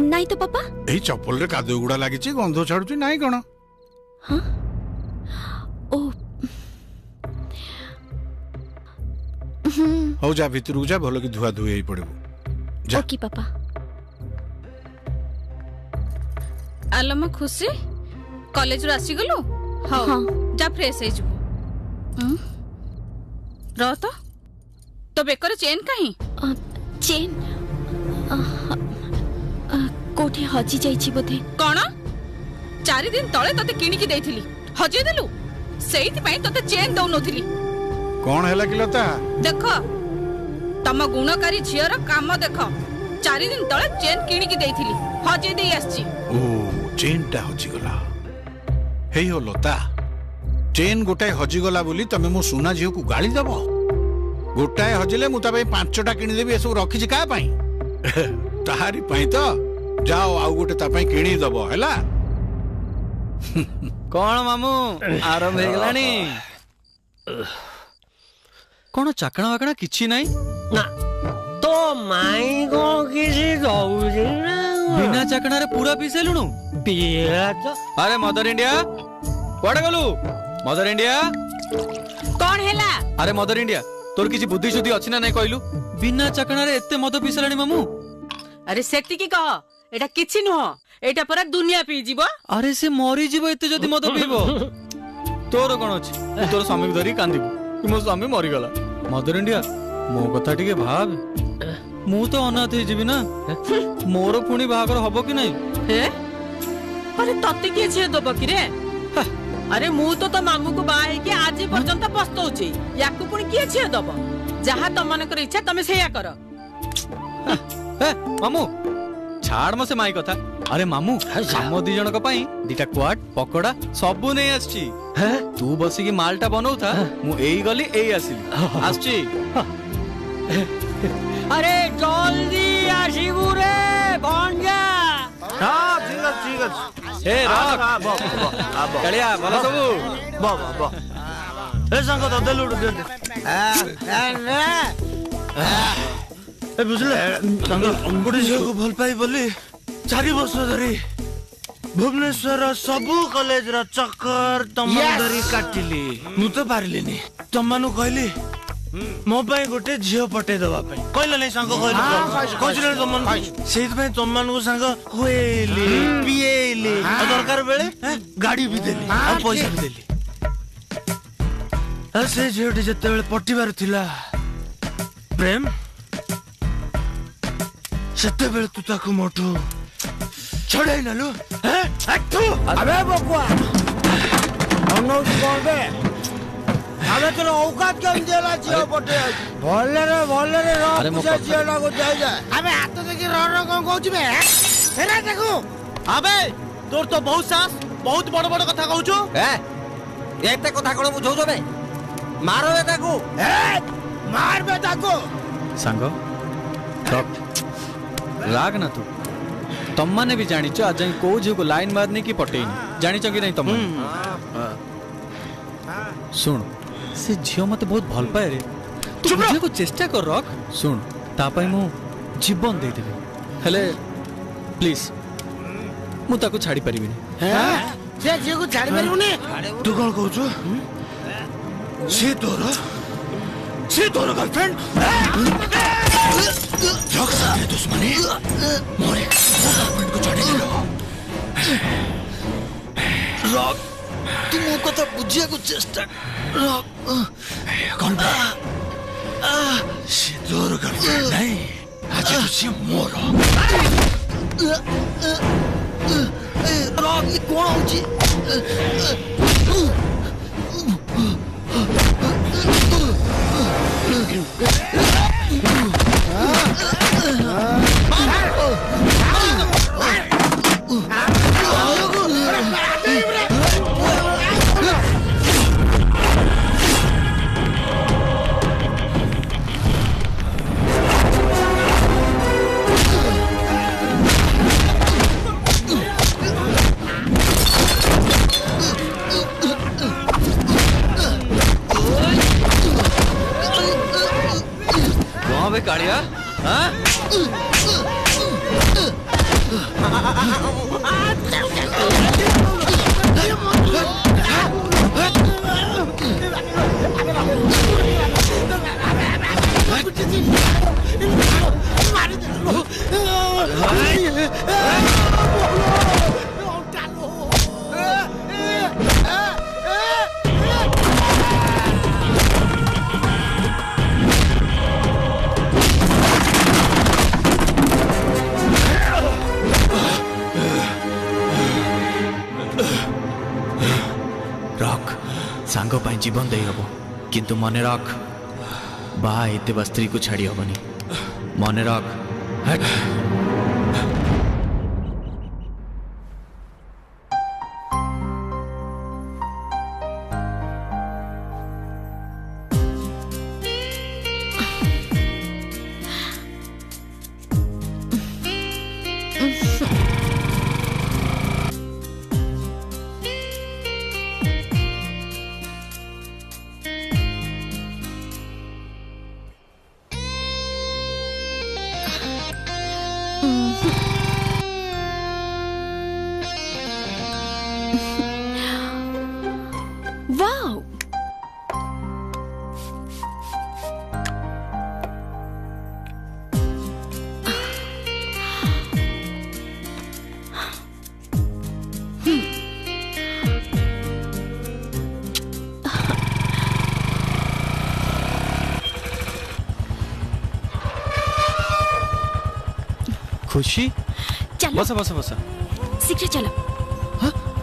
[SPEAKER 12] नहीं तो पापा
[SPEAKER 7] एही चप्पल रे कादू गुडा लागी छि गंध छाडुछि नाही कोन
[SPEAKER 12] हां ओ
[SPEAKER 7] हो जा भितरु जा भलो की धुआ धुई हेई पड़बो
[SPEAKER 12] ओके पापा
[SPEAKER 8] आलमा खुशी कॉलेज रो आसी गलो हां जा फ्रेश हे जबो रह तो बेकर चेन काहे
[SPEAKER 12] चेन कोठे हजी जाईची बोधे
[SPEAKER 8] कोन 4 दिन तळे तते किणी की देथिली हजे देलु सेहित पई तते चेन दउ नथिली
[SPEAKER 7] कोन हैला कि लता
[SPEAKER 8] देखो तम गुणकारी झियर काम देखो 4 दिन तळे चेन किणी की देथिली हजे देई आछी
[SPEAKER 7] ओ चेन टा हजी गला हेई हो लता चेन गोटाए हजी गला बोली तमे मो सुना झियो को गाली दबो गोटाए हजिले मु ता 5टा किणी देबी एसो रखी छि का पई ताहारी पई तो जाओ आउ गोटे ता पई किणी दबो हैला
[SPEAKER 2] कौन मामू आरंभ हो गलानी कौन चाकणा वाकणा किछि नाही
[SPEAKER 3] ना तो माई को किसी दउजी ना
[SPEAKER 2] बिना चाकणा रे पूरा पीसे लुणु
[SPEAKER 3] पिया तो
[SPEAKER 2] अरे मदर इंडिया कोडे गलु मदर इंडिया
[SPEAKER 5] कौन हैला
[SPEAKER 2] अरे मदर इंडिया तोर किछि बुद्धि शुद्धि अछि ना नै कहलु बिना चाकणा रे एते मद पीसलानी मामू
[SPEAKER 5] अरे सेति की कह एटा किछि नुह एटा पूरा दुनिया पी जीवो।
[SPEAKER 2] अरे से मरी जीवो एते जदी मद पीबो तोर कोन अछि तोर स्वामी को धरी कांदिबो कि मो स्वामी मरी गला। मदर इंडिया मो कथा ठीक भाव मु तो अनाथ हे जीवी ना मोर पुणी बाहागर हबो कि नहीं
[SPEAKER 5] हे अरे तते के छे दबो कि रे अरे मु तो मामू को बाहे के आज पर्यंत पस्तौची याकू पुणी के छे दबो जहा त मन कर इच्छा तमे सेया करो।
[SPEAKER 2] मामू छाड़ म से माई कथा। अरे मामू हम दी जन को पाई दिटा क्वाट पकोड़ा सबु नहीं आछी तू बसी की मालटा बनौ था मु एई गली एई आसीली आछी।
[SPEAKER 3] अरे जल्दी आसीबू रे भंजा।
[SPEAKER 11] हां ठीक है
[SPEAKER 2] ए रख कलिया भलो सबु
[SPEAKER 11] बा ए संग तो देलु दे ए बुझले संग अंगुडी झियो को भल पाई बोली 4 वर्ष धरी भुवनेश्वर सबु कॉलेज रा चक्कर तमंदरी काटिली मु तो पारलिनी तमनु कहली मो पाई गोटे झियो पटे दवा पाई कहले नै संग कहली कहले तमन सेत में तमन को संग होएली पिएली दरकार बेले गाड़ी भी देली आ पैसा भी देली। से झियोटी जते बेले पट्टीबार थिला प्रेम सत्य बेले तू ताकू मोटू छड़ाई ना लो हैं अट्ठू
[SPEAKER 3] अबे बकुआ हमनो कौन बे अबे तो औकात के अंदेला जियो पटे भले रे रो से जियो ना को जाय जाय अबे हाथ देखि रो कोन कहू छी बे हेरा देखू
[SPEAKER 2] अबे तोर तो बहुत सास बहुत बड़ बड़ कथा कहू छु ए एते कथा कोन बुझौ जो बे मारो बे ताकू
[SPEAKER 3] ए मार बे ताकू
[SPEAKER 2] संग राग ना तू तुम माने भी जानी आज जाई को झियो को लाइन मारने की पटेनी जानी कि नहीं तुम सुन से झियो मते बहुत भल पाए रे तू झियो को चेष्टा कर रख सुन ता पई मु जीवन दे देबे हेले प्लीज मु ताको छाड़ी परिबिनी
[SPEAKER 3] हैं से झियो को छाड़ी परिबुनी
[SPEAKER 11] तू कोन कहू छु से तोर गर्लफ्रेंड रख सकते दुश्मनी मोरे गर्लफ्रेंड को छाड़ी दिलो रख तू मो कथा बुझिया को चेष्टा रख कौन से तोर गर्लफ्रेंड नहीं आज तो से मोर रख ये कौन होची
[SPEAKER 2] कालिया हाँ सांग पाई जीवन दे हबो किंतु मने रख बा एते स्त्री को छाड़ी हबनी मने रख हट खुशी
[SPEAKER 12] चलो
[SPEAKER 2] बस बस बस
[SPEAKER 12] शीघ्र चलो।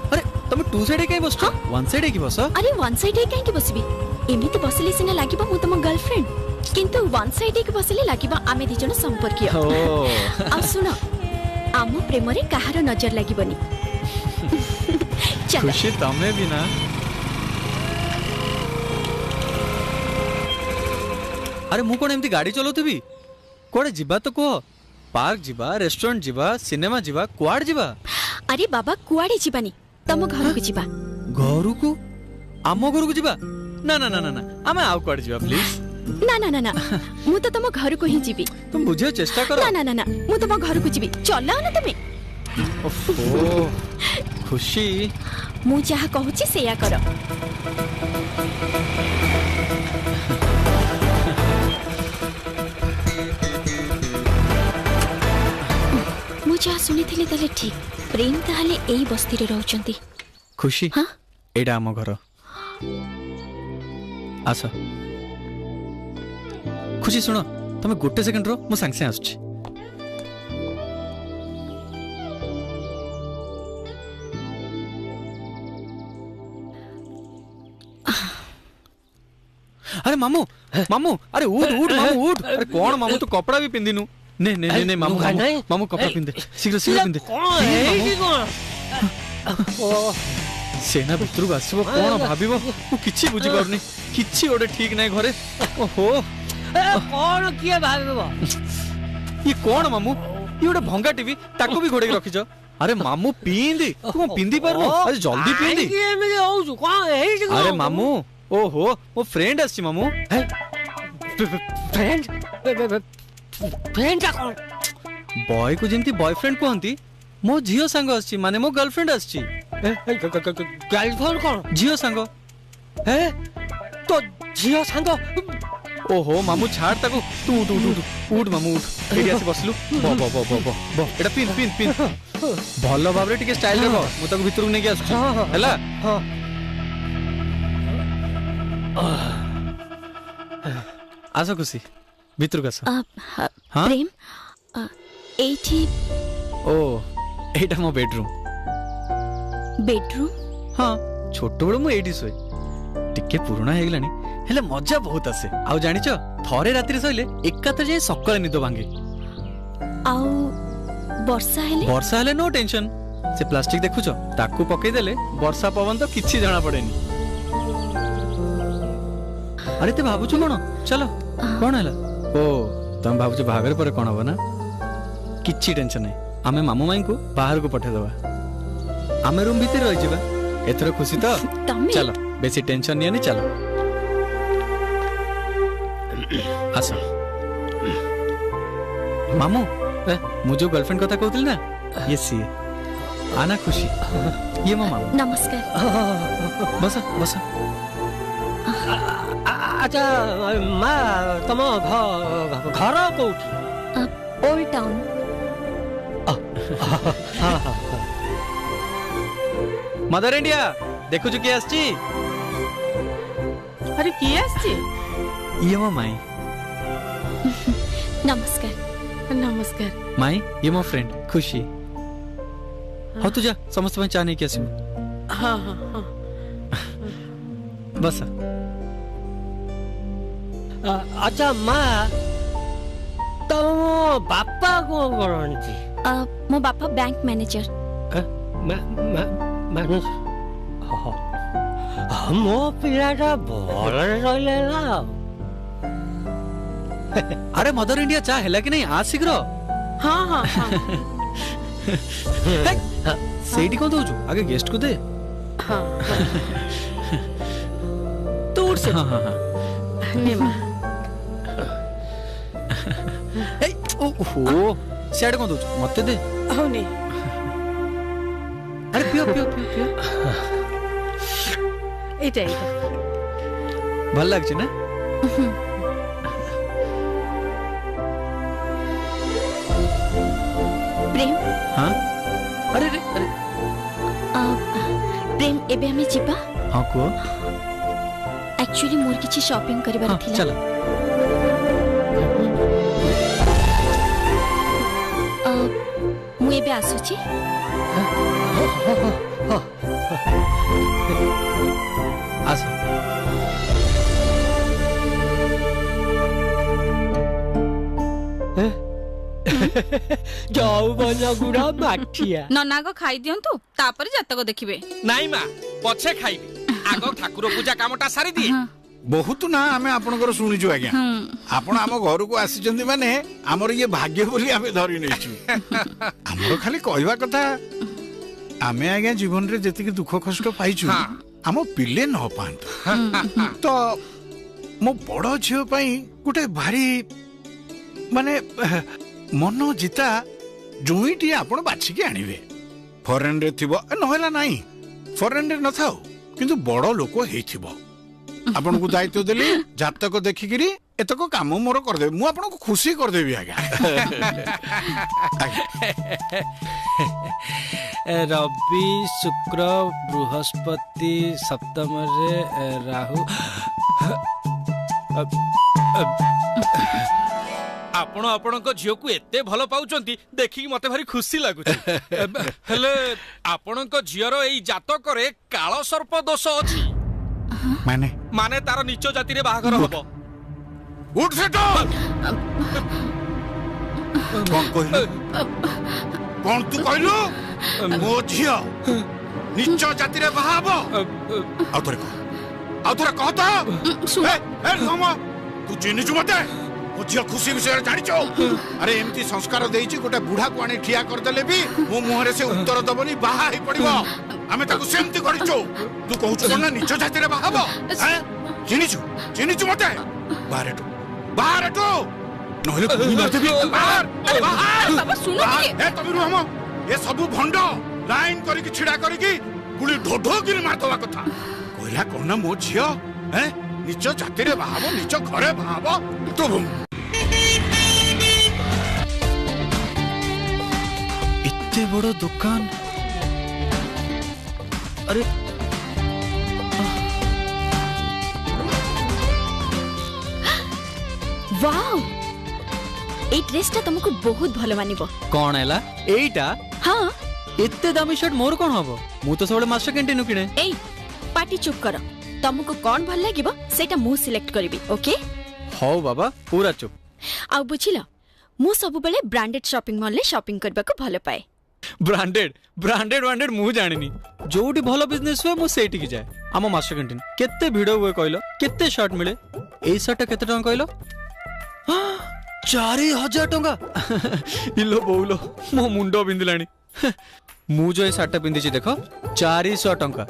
[SPEAKER 2] अरे तुम टू साइड कहीं बस वन साइड की बस
[SPEAKER 12] अरे वन साइड कहीं बसबी एमिति बसले सिना लागिबा मु तुम गर्लफ्रेंड किंतु वन साइड बसले लागिबा आमे दी जण संपर्कीय। आ सुनो आम प्रेम रे कहार नजर लागिबनी। चलो
[SPEAKER 2] खुशी तमे भी ना अरे मु कोन एमती गाड़ी चलाउथबी कोड़े जिबा तो कह पार्क जिबा रेस्टोरेंट जिबा सिनेमा जिबा कुआड़ जिबा।
[SPEAKER 12] अरे बाबा कुआड़े जीवानी तम घर को जीवा।
[SPEAKER 2] घर को आम घर को जीवा ना ना ना ना ना आमे आउ कुआड़ जिबा प्लीज।
[SPEAKER 12] ना ना ना ना मु तो तम घर को ही जीवी।
[SPEAKER 2] तुम बुझे चेष्टा करो।
[SPEAKER 12] ना ना ना ना मु तम घर को जीवी चलाओ ना तमे।
[SPEAKER 2] ओहो खुशी
[SPEAKER 12] मु जहा कहूची सेया करो। मु जहा सुनिथिले तले ठीक प्रेम ताहले एई बस्ती रे रहउचंती।
[SPEAKER 2] खुशी
[SPEAKER 12] हां
[SPEAKER 2] एडा हम घर आस खुशी सुनो तुम गोटे सेकंड रो मु सांग से आसुची। अरे मामू मामू अरे उठ उठ मामू उठ। अरे कौन मामू तो कपड़ा भी पिंदिनु नहीं नहीं नहीं नहीं मामू मामू मामू कपड़ा पिंदे शीघ्र शीघ्र पिंदे। सेना भितर आसब कौन भाविब मु किछि बुझी पारनी किछि ओडे ठीक नाही घरे। ओहो
[SPEAKER 3] कौन किए भाविब
[SPEAKER 2] ये कौन मामू ये ओडे भंगा टीवी ताको भी घोड़े रखिछ। अरे मामू पिंदी तू पिंदी पारनु अरे जल्दी पिंदी। अरे मामू ओहो वो फ्रेंड आसी मामू
[SPEAKER 3] फ्रेंड फ्रेंड कौन
[SPEAKER 2] बॉय को जेंती बॉयफ्रेंड कहंती मो झियो संग आसी माने मो गर्लफ्रेंड आसी।
[SPEAKER 3] गर्लफ्रेंड कौन
[SPEAKER 2] झियो संग
[SPEAKER 3] है तो झियो संग।
[SPEAKER 2] ओहो मामू छाड़ ताको तू उठ उठ उठ उठ मामू उठ एडी आसी बसलु ब ब ब ब ब एटा पिन पिन पिन भलो भाबरे टिके स्टाइल रे ब मु ताको भितर नै के आसु हैला। हां आसो खुशी भितर का
[SPEAKER 12] प्रेम एठी
[SPEAKER 2] ओ एटा मो बेडरूम
[SPEAKER 12] बेडरूम
[SPEAKER 2] हां छोट बड़ मु एडी सोय टिके पुराना हे गेलानी हेले मजा बहुत आसे। आउ जानिचो थरे रात्रि सोइले एकात जे सकाळे निद भांगे।
[SPEAKER 12] आउ वर्षा हेले
[SPEAKER 2] नो टेंशन से प्लास्टिक देखुचो ताकू पकई देले वर्षा पवन तो किछि जाना पड़ेनी। अरे ते भाबुछु कोन चलो कोन हला ओ तुम भाबुछु भागर पर कोन हो ना किछि टेंशन नै आमे मामू माई को बाहर को पठे दबा आमे रूम भीतर रह जिबा एथरो खुशी तो चलो बेसी टेंशन नहीं चलो आसो मामू मु जो गर्लफ्रेंड कथा कहतिल ना ये सी आना खुशी ये मो मामू
[SPEAKER 12] नमस्कार
[SPEAKER 2] बस बस।
[SPEAKER 3] अच्छा माँ तुम घर कोठी
[SPEAKER 12] ओल्ड टाउन।
[SPEAKER 2] मदर इंडिया देखु जो के आछी।
[SPEAKER 5] अरे की आछी
[SPEAKER 2] ये मो माई।
[SPEAKER 12] नमस्कार
[SPEAKER 5] नमस्कार
[SPEAKER 2] माई ये मो फ्रेंड खुशी। हाँ तू जा समस्त में चाह नहीं के आसी।
[SPEAKER 5] हाँ हाँ हाँ
[SPEAKER 2] बस
[SPEAKER 3] अच्छा माँ तुम बापा कौन करती?
[SPEAKER 12] मो बापा बैंक मैनेजर।
[SPEAKER 3] मो पिलाटा भल रहिले ना।
[SPEAKER 2] अरे मदर इंडिया चाह हैला कि नहीं आ शीघ्र।
[SPEAKER 5] हाँ हाँ हाँ
[SPEAKER 2] सेठी कौन दउछु आगे गेस्ट को दे।
[SPEAKER 5] हाँ तू उठ से।
[SPEAKER 2] हाँ हाँ हाँ
[SPEAKER 5] नेमा
[SPEAKER 2] ओहो सियाड कौन दउछु मते दे।
[SPEAKER 5] हो नहीं
[SPEAKER 2] अरे पियो पियो पियो पियो
[SPEAKER 5] एटा एटा
[SPEAKER 2] भल लागछ ना।
[SPEAKER 12] प्रेम
[SPEAKER 2] हाँ अरे रे अरे
[SPEAKER 12] प्रेम एबे हमें जीवा।
[SPEAKER 2] हाँ को
[SPEAKER 12] एक्चुअली मोर किछि शॉपिंग करबार थिला।
[SPEAKER 2] चलो
[SPEAKER 12] ଆସୁଛି।
[SPEAKER 2] ଆସ।
[SPEAKER 3] ଯୌବନ ଗୁଡା ମାଠିଆ।
[SPEAKER 8] ନନାଗ ଖାଇ ଦିଅନ୍ତୁ ତାପରେ ଜାତକ ଦେଖିବେ।
[SPEAKER 15] ନାଇଁ ମା ପଛେ ଖାଇବି, ଆଗ ଠାକୁର ପୂଜା କାମଟା ସାରି ଦିଏ।
[SPEAKER 7] ବହୁତ ନା ଆମେ ଆପଣଙ୍କର ଶୁଣିଛୁ ଆଜ୍ଞା। ଆପଣ ଆମ ଘରକୁ ଆସିଛନ୍ତି ମାନେ ଆମର ଇଏ ଭାଗ୍ୟ ବୋଲି ଆମେ ଧରି ନେଇଛୁ। ଆମର ଖାଲି କହିବା କଥା, ଆମେ ଆଜ୍ଞା ଜୀବନରେ ଯେତିକି ଦୁଃଖ କଷ୍ଟ ପାଇଛୁ ଆମ ପିଲେ ନ ପାଆନ୍ତୁ। ତ ମୋ ବଡ ଝିଅ ପାଇଁ ଗୋଟେ ଭାରି ମାନେ ମନ ଜିତା ଜୁଇଁଟି ଆପଣ ବାଛିକି ଆଣିବେ। ଫରେନରେ ଥିବ ନହେଲା ନାଇଁ, ଫରେନରେ ନଥାଉ କିନ୍ତୁ ବଡ ଲୋକ ହେଇଥିବ। ଆପଣଙ୍କୁ ଦାୟିତ୍ୱ ଦେଲି, ଜାତକ ଦେଖିକିରି ଏତକ କାମ ମୋର କରିଦେବି। ମୁଁ ଆପଣଙ୍କୁ ଖୁସି କରିଦେବି ଆଜ୍ଞା।
[SPEAKER 13] ରବି ଶୁକ୍ର ବୃହସ୍ପତି ସପ୍ତମରେ ରାହୁ।
[SPEAKER 15] ଆପଣ ଆପଣଙ୍କ ଝିଅକୁ ଏତେ ଭଲ ପାଉଛନ୍ତି ଦେଖିକି ମତେ ଭାରି ଖୁସି ଲାଗୁଛି। ହେଲେ ଆପଣଙ୍କ ଝିଅର ଏଇ ଜାତକରେ କାଳ ସର୍ପ ଦୋଷ ଅଛି। ମାନେ ତାର ନିଚ ଜାତିରେ ବାହାଘର ହବ।
[SPEAKER 7] ଉଠ ସେଠୁ। କଣ କହିଲୁ? କଣ ତୁ କହିଲୁ? ମୋ ଝିଅ ନିଚ ଜାତିରେ ବାହା ହବ? ଆଉ ଥରେ କହ ତ। ତୁ ଚିହ୍ନିଛୁ ମତେ? ମୋ ଝିଅ ଖୁସି ବିଷୟରେ ଜାଣିଛୁ? ଆରେ ଏମିତି ସଂସ୍କାର ଦେଇଛି, ଗୋଟେ ବୁଢାକୁ ଆଣି ଠିଆ କରିଦେଲେ ବି ମୋ ମୁହଁରେ ସେ ଉତ୍ତର ଦବନି, ବାହା ହେଇ ପଡିବ। ଆମେ ତାକୁ ସେମିତି କରିଛୁ। ତୁ କହୁଛୁ ନା ନିଜ ଜାତିରେ ବାହା ହବ? ଚିହ୍ନିଛୁ ମତେ? ବାହାରଠୁ ନହେଲେ ଏ ସବୁ ଭଣ୍ଡ ଲାଇନ କରିକି ଛିଡା କରିକି ଗୁଳି ଢୋଢୋକିରି ମାରିଦବା କଥା। କହିଲା କଣ ନା ମୋ ଝିଅ ନିଜ ଜାତିରେ ବାହା ହବ, ନିଜ ଘରେ ବାହା ହବ।
[SPEAKER 2] ଏତେ ବଡ ଦୋକାନ। ଆରେ
[SPEAKER 12] वाओ ए ड्रेसटा तुमको बहुत भलो मानिबो।
[SPEAKER 2] कौन हैला एईटा?
[SPEAKER 12] हां
[SPEAKER 2] एते दामी शर्ट मोर कोन हबो? मु तो सबले मास्टर कैंटीन किने।
[SPEAKER 12] ए पार्टी चुप करो। तुमको कौन भल लागिबो सेटा मु सिलेक्ट करबी। ओके
[SPEAKER 2] हो बाबा पूरा चुप।
[SPEAKER 12] आ बुझिलो मु सब बेले ब्रांडेड शॉपिंग मॉल ले शॉपिंग करबा को भलो पाए।
[SPEAKER 2] ब्रांडेड मु जानिनी। जोटी भलो बिजनेस हुए मु सेठी की जाए। आम मास्टर कैंटीन केते भिड़ हुए कहलो? केते शर्ट मिले? एई शर्ट केते टका कहलो? 4000 टंका। इलो बोलो मो मुंडो बिंदिलानी। मु जो ए शर्ट पिंदी छी देखो 400 टंका।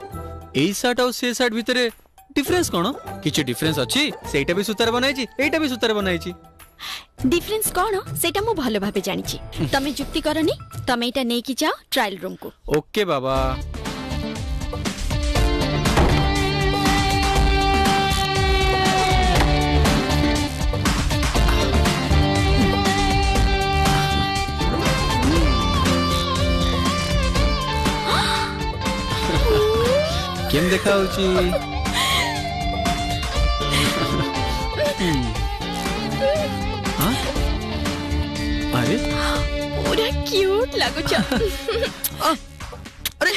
[SPEAKER 2] एई शर्ट और से शर्ट भितरे डिफरेंस कोन? किछि डिफरेंस अछि? सेटा भी सुतार बनाई छी, एटा भी सुतार बनाई छी।
[SPEAKER 12] डिफरेंस कोन सेटा मु भलो भाबे जानि छी। तमे जुक्ति करनी, तमे एटा नै की जाओ ट्रायल रूम को।
[SPEAKER 2] ओके बाबा। केम देखा होची? हाँ? अरे
[SPEAKER 12] पूरा क्यूट लागो छ।
[SPEAKER 2] अरे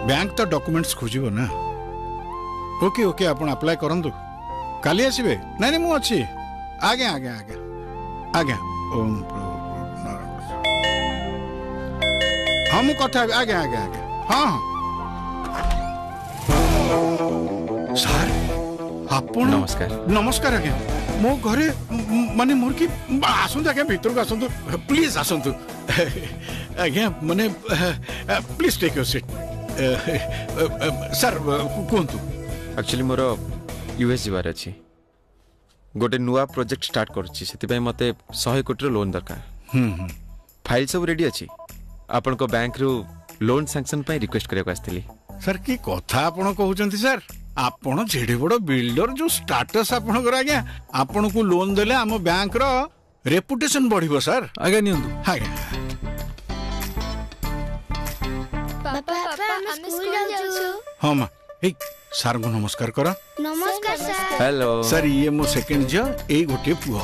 [SPEAKER 7] बैंक तो डॉक्यूमेंट्स खोजिबो ना। ओके ओके आपण अप्लाई करंतु। काली आसीबे? नहीं मु अछि। आगे ओम हम कथा आगे हाँ सर आपण नमस्कार आज्ञा। मो घरे माने मोर की आसंतु आज्ञा भीतर को आसंतु प्लीज आसंतु आज्ञा माने please take your seat. Sir कोंतु
[SPEAKER 16] एक्चुअली मोर यूएस जीवार अछि। गोटे नुआ प्रोजेक्ट स्टार्ट करछि, सेति पय मते 100 कोटी लोन दरकार। फाइल सब रेडी अछि। आपन को बैंक रो लोन सैंक्शन पय रिक्वेस्ट करे को आस्थिली।
[SPEAKER 7] सर की कथा आपण कहउचंती सर? आपण जेडे बड़ बिल्डर जो स्टेटस आपण कर आज्ञा आपण को लोन देले हम बैंक रो रेपुटेशन बढ़िबो सर।
[SPEAKER 2] आगे नियंतु।
[SPEAKER 7] आगे
[SPEAKER 14] पापा हम स्कूल जाउछु।
[SPEAKER 7] हां मां ए सार को नमस्कार करा।
[SPEAKER 14] नमस्कार सर।
[SPEAKER 16] हेलो
[SPEAKER 7] सर ये मो सेकंड झियो ए गोटे पुओ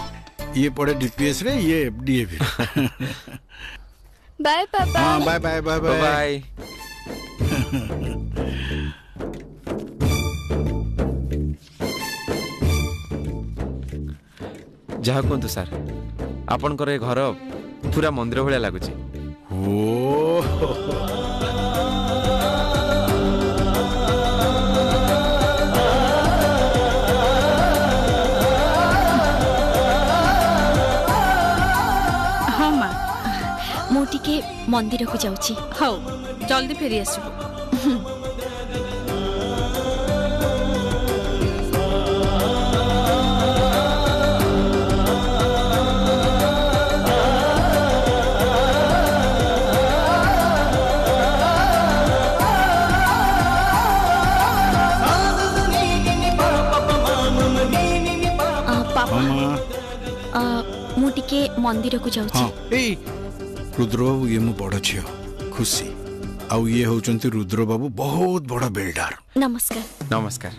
[SPEAKER 7] ये पड़े डीपीएस रे ये डीएवी।
[SPEAKER 12] बाय पापा।
[SPEAKER 7] हाँ bye bye bye bye
[SPEAKER 16] bye. जहा कहतु सार आपनकर ए घर पूरा मंदिर भाया लगुच।
[SPEAKER 8] हाँ माँ
[SPEAKER 12] मु टिके मंदिर को जाउची।
[SPEAKER 8] हौ जल्दी फेरी आसबो।
[SPEAKER 12] मु टिके मंदिर को जाउची।
[SPEAKER 7] हाँ ए रुद्र बाबू ये मो बड़ झियो खुशी आउ ये होचंती रुद्र बाबू बहुत बड़ा बिल्डर।
[SPEAKER 12] नमस्कार।
[SPEAKER 16] नमस्कार।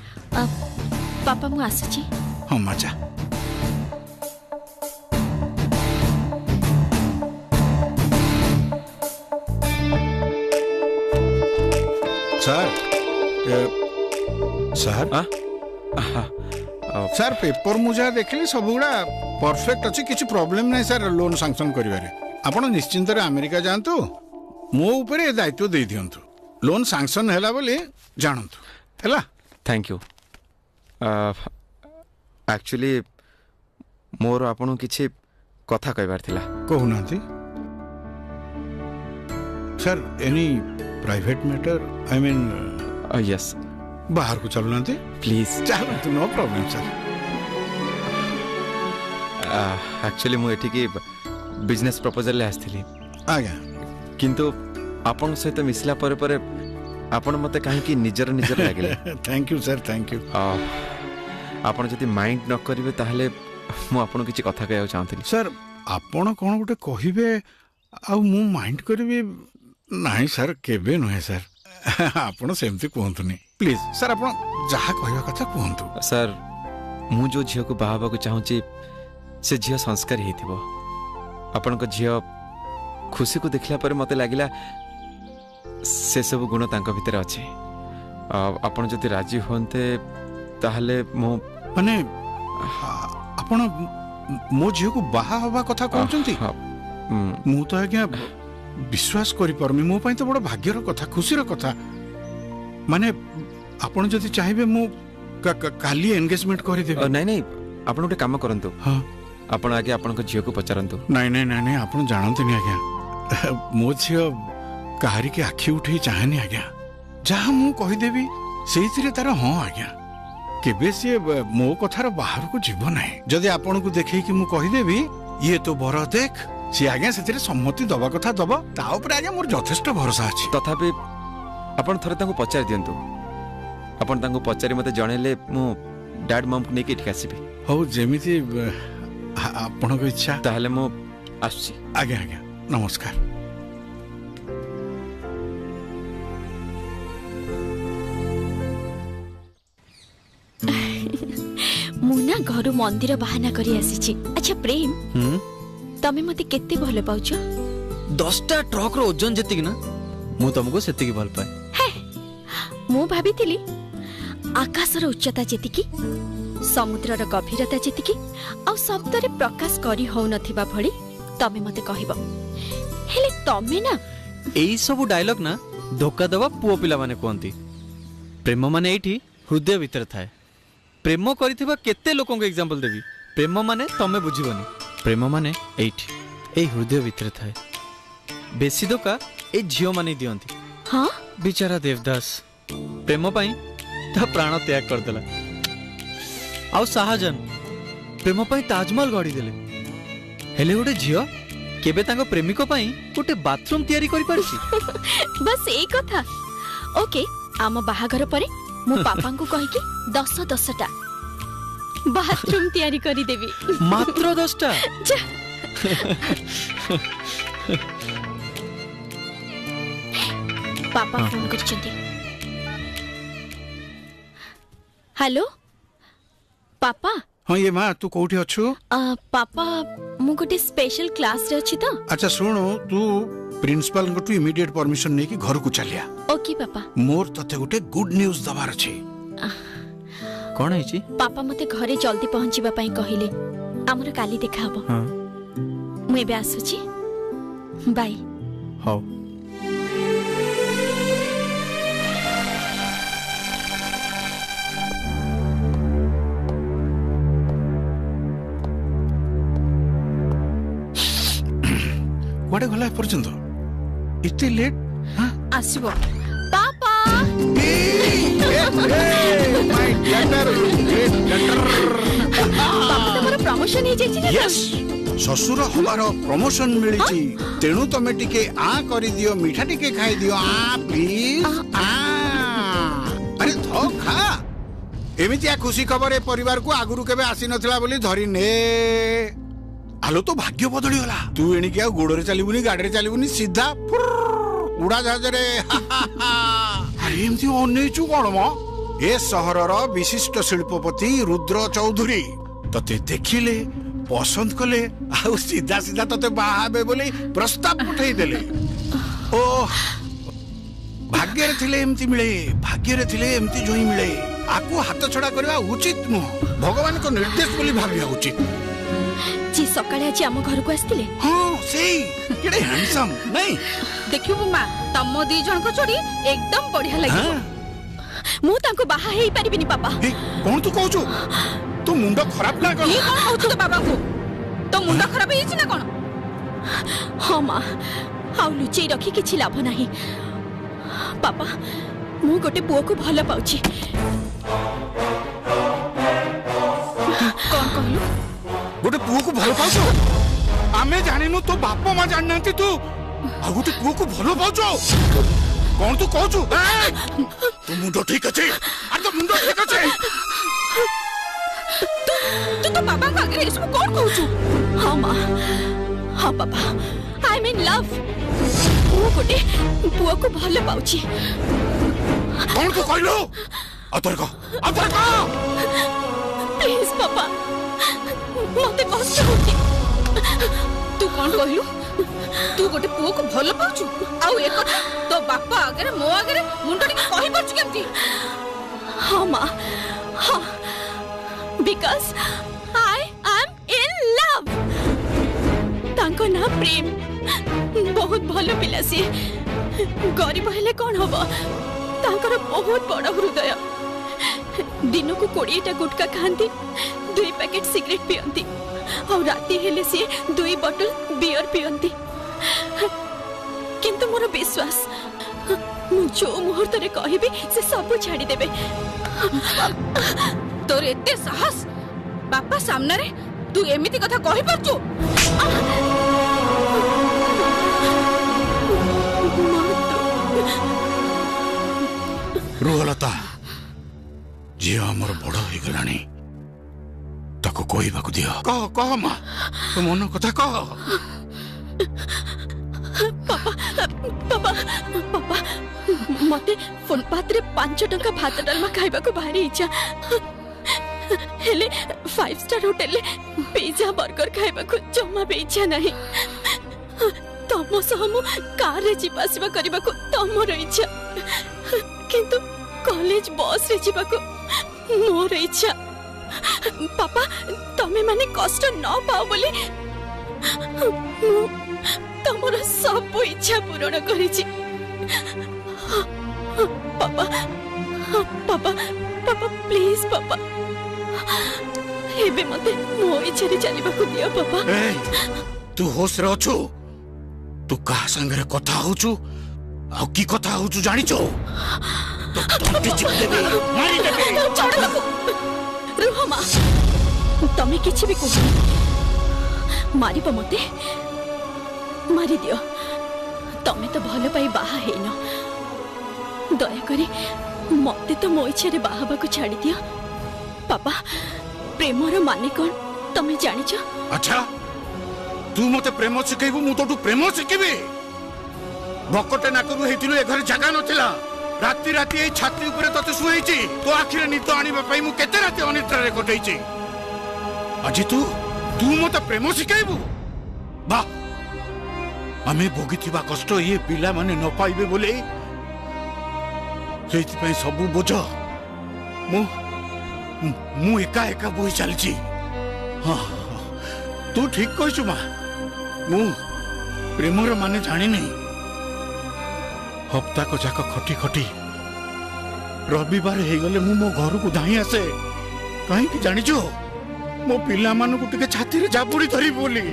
[SPEAKER 12] पापा मु आसुची।
[SPEAKER 7] हाँ मजा। सर सर सर पेपर मुझे देखली सब गुड़ा परफेक्ट अच्छी किसी प्रॉब्लम नहीं सर लोन सैंक्शन करिवारे आपण निश्चिंत रे अमेरिका जानतु मो ऊपर दायित्व दे दियंतु लोन सैंक्शन हैला बोली जानतु हैला।
[SPEAKER 16] Thank you. एक्चुअली मोर आपण किछि कथा कहबार थिला।
[SPEAKER 7] कहूनांती sir any private matter I mean
[SPEAKER 16] yes
[SPEAKER 7] बाहर को चलुनांती
[SPEAKER 16] प्लीज।
[SPEAKER 7] चलतु नो प्रॉब्लम सर।
[SPEAKER 16] एक्चुअली मु एठी की बिजनेस प्रपोजल ले आस्थिली
[SPEAKER 7] आज्ञा
[SPEAKER 16] किंतु आपण सहित मिसला परे परे आपण मते काहे की निजर निजर लागले।
[SPEAKER 7] Thank you sir thank you.
[SPEAKER 16] आपण जति माइंड न करिवे ताहले मु आपण किछि कथा कहया चाहतली।
[SPEAKER 7] सर आपण कोन गुटे कहिबे आ मु माइंड करबे नाही सर केबे नहे सर आपण सेमती कहंतुनी प्लीज सर आपण जहा कहबा कथा कहंतु।
[SPEAKER 16] सर मु जो झियो को बाहाबा को चाहूची से झियो संस्कार हेतिबो आपण को झियो खुशी को देखला पर मते लागिला से सब गुण तांका भीतर अछि। आपण जति राजी होनते ताहले मो
[SPEAKER 7] माने आपण मो झियो को बाहा हवा कथा कहउचंती। मु तो आज्ञा विश्वास करि परमी मो पई तो बड़ भाग्यर कथा खुशीर कथा माने आपण जति चाहिबे मु काली एंगेजमेंट करि देबे।
[SPEAKER 16] नहीं नहीं आपण गोटे काम करंतु। हां आपण आगे आपण को झियो को पचारंतु।
[SPEAKER 7] नहीं नहीं नहीं नहीं आपण जानते नहीं आज्ञा मो झियो काहारी के आखि उठे चाहनी आज्ञा जहा मु कहि देबी सेइथिरे तार हां आज्ञा केबे से मो कथार बाहर को जीव नाही जदि आपण को देखै कि मु कहि देबी ये तो बर देख सी आज्ञा सेथिरे सम्मति दबा कथा दबा ता ऊपर आज्ञा मोर यथेष्ट भरोसा अछि।
[SPEAKER 16] तथापि आपण थरे तांको पचार दियंतु आपण तांको पचारी मते जणेले मु डैड मम को नेकी ठिकासिबी।
[SPEAKER 7] हो जेमिति आपण को इच्छा
[SPEAKER 16] ताहले मु आछि।
[SPEAKER 7] आज्ञा आज्ञा नमस्कार।
[SPEAKER 12] मुना घर मंदिर बहाना करी आसीची। अच्छा प्रेम तमे मते केते भल पाउछ?
[SPEAKER 2] 10टा ट्रक रो ओजन जति ना मु तुमको सेति की भल पाए।
[SPEAKER 12] हे मु भाबितिली आकाशर उच्चता जति की समुद्रर गभीरता जति की आ शब्द रे प्रकाश करी हो नथिबा भली तमे मते कहिबो। हेले तमे ना
[SPEAKER 2] एई सब डायलॉग ना धोका दवा पुओ पिला माने कोंती। प्रेम माने एठी हृदय भीतर थाए। प्रेम करिथिबा केते लोकन को एग्जांपल देबी। प्रेम माने तमे बुझिबनी। प्रेम माने एठी ए हृदय भीतर थाए। बेसी धोका ए झियो माने दियंती।
[SPEAKER 12] हां
[SPEAKER 2] बेचारा देवदास प्रेम पई ता प्राण त्याग कर देला। आउ शाहजहान प्रेम पई ताजमहल गढ़ी देले। हेले गोटे झियो केबे तांको प्रेमिको पई गोटे बाथरूम तयारी करि पारछि।
[SPEAKER 12] बस ए कथा। ओके आम बाहागर परे मो पापा को कहि कि 10-10टा बाथरूम तयारी करी देबी।
[SPEAKER 2] मात्र 10टा
[SPEAKER 12] पापा फोन करछंती। हेलो पापा।
[SPEAKER 7] हाँ ये माँ तू कोठी अच्छु?
[SPEAKER 12] पापा मु गोटे स्पेशल क्लास रे अछि त।
[SPEAKER 7] अच्छा सुन तू प्रिंसिपल को तू इमीडिएट परमिशन नै कि घर को चलिया।
[SPEAKER 12] ओके पापा।
[SPEAKER 7] मोर तते गोटे गुड न्यूज दबार अछि।
[SPEAKER 2] कोन है छी?
[SPEAKER 12] पापा मते घरे जल्दी पहुंचीबा पई कहिले। हमर काली देखा हबो।
[SPEAKER 2] हां
[SPEAKER 12] मु एबे आसु छी। बाय।
[SPEAKER 2] हां
[SPEAKER 7] कुआडे गला पर्यंत इते लेट?
[SPEAKER 12] आसीबो पापा।
[SPEAKER 7] माय लेटर
[SPEAKER 12] पापा तमरा प्रमोशन हे जेछि ना?
[SPEAKER 7] यस ससुर हमार प्रमोशन मिलिछि तेणु तमे टिके आ करि दियो मीठा टिके खाइ दियो आ प्लीज आ अरे थो खा एमितिया खुशी खबर ए परिवार को आगुरु केबे आसी नथिला बोली धरि ने आलो तो भाग्य बदली गला तू एणिके आ गोड़रे चलीबुनी गाड़ी रे चलीबुनी सीधा उड़ा जहाज रे अरे एमती अनेचु कोन म ए सहरर विशिष्ट शिल्पपति रुद्र चौधुरी तते देखिले पसंद कले आ सीधा सीधा तते बाहाबे बोली प्रस्ताव उठै देले ओ भाग्य रे थिले एमती मिले भाग्य रे थिले एमती जोई मिले आको हाथ छड़ा करबा उचित न भगवान को निर्देश बोली भाबिया उचित
[SPEAKER 12] जी सकाळे आज हम घर को आस्तिले।
[SPEAKER 7] हां सेई केडे हैंडसम नहीं
[SPEAKER 8] देखियो मां तम दी जण को जोड़ी एकदम बढ़िया लागियो।
[SPEAKER 12] मु ताको बाहा हेई परिबिनी पापा।
[SPEAKER 7] कोन तू कहू तू मुंडा खराब ना कर
[SPEAKER 8] ई कोन कहू तो बाबा को तो मुंडा खराब हेई छी ना कोन?
[SPEAKER 12] हां मां हाउ लुचई रखी किछि लाभ नाही पापा मु गोटे पुओ को भलो पाउची।
[SPEAKER 8] कोन कहलु
[SPEAKER 7] गोटे पुओ को भलो पाउछो? आमे जानिनु तो बाप मां जाननांती तू आ गोटे पुओ को भलो पाउछो कोन तू कहू तू मुंडो ठीक अछि अरे तो मुंडो ठीक अछि
[SPEAKER 8] तू तो बाबा का आगे इसको कौन कहू छु?
[SPEAKER 12] हां मां हां पापा आई एम इन लव मु गोटे पुओ को भलो पाउची।
[SPEAKER 7] कोन तू कहलो अतर को
[SPEAKER 12] प्लीज पापा मते कष्ट होची।
[SPEAKER 8] तू कौन कहलु तू गोटे पुओ को भलो पाउछु आउ एक କଥା तो बापा आगे मो आगे मुंडो टिके कहि परछु केमती?
[SPEAKER 12] हां मां हां because I am in love. तांको ना प्रेम बहुत भलो पिला से गरीब हेले कोन होबो तांकर बहुत बड़ हृदय दिन को 20टा गुटका खांती 2 पैकेट सिगरेट पियंती और राती हेले से 2 बोतल बियर पियंती किंतु मोर विश्वास मु जो मुहूर्त रे कहबी से सब छाड़ी देबे।
[SPEAKER 8] तोर एते साहस बापा सामने रे तू एमिति कथा कहि परछु?
[SPEAKER 7] रुहलता जी हमर बड़ हो गलानी ताको कहबा को दियो कह कह मां तो मन कथा कह।
[SPEAKER 12] पापा पापा पापा मते फुटपाथ रे 5 टंका भात डालमा खाइबा को भारी इच्छा हेले 5 स्टार होटल ले पिज्जा बर्गर खाइबा को जम्मा भी इच्छा नहीं। तम सहमु कार रे जीवासीबा करबा को तमर इच्छा किंतु कॉलेज बस रे जीबा को मोर इच्छा। पापा तमे माने कष्ट न पाओ बोली तमर सब इच्छा पूर्ण करिछि। पापा पापा पापा प्लीज पापा एबे मते मो इच्छा रे चलीबा को दियो पापा।
[SPEAKER 7] तू होश रे अछु तू कहा संग रे कथा होछु आ की कथा होछु जानि छो तो चिप देबे मारी देबे
[SPEAKER 12] छोड़ बाबू रुह मां तमे किछि भी कोहि मारिबो मते मारी दियो तमे तो भलो पाई बाहा हेनो दया करी मते तो मो इच्छा रे बाहाबा को छाड़ी दियो। पापा प्रेमर माने कोन तमे जानि छ?
[SPEAKER 7] अच्छा तू मते प्रेम शिखेबू मु तो प्रेम शिखेबी बकटे नाकरू हेतिलु ए घर जगह नथिला राति राति ए छाती ऊपर तते सुएची तो आखिर निद आनिबा पई मु केते राति अनिद्रा रे कटैची अजी तू मते प्रेम शिखाइबू बा आमे भोगिथिबा कष्ट ये पिला माने न पाइबे बोले सेति पई सबु बोझ मु एका एका बोई चलची। हाँ तू ठीक कहछु मा मु प्रेमर माने जानी नहीं हप्ता को जाक खटी खटी रविवार हे गले मु मो घर को धाई आसे कहीं कि जानी जो मो पिला मानु को टिके छाती रे जाबुड़ी धरी बोली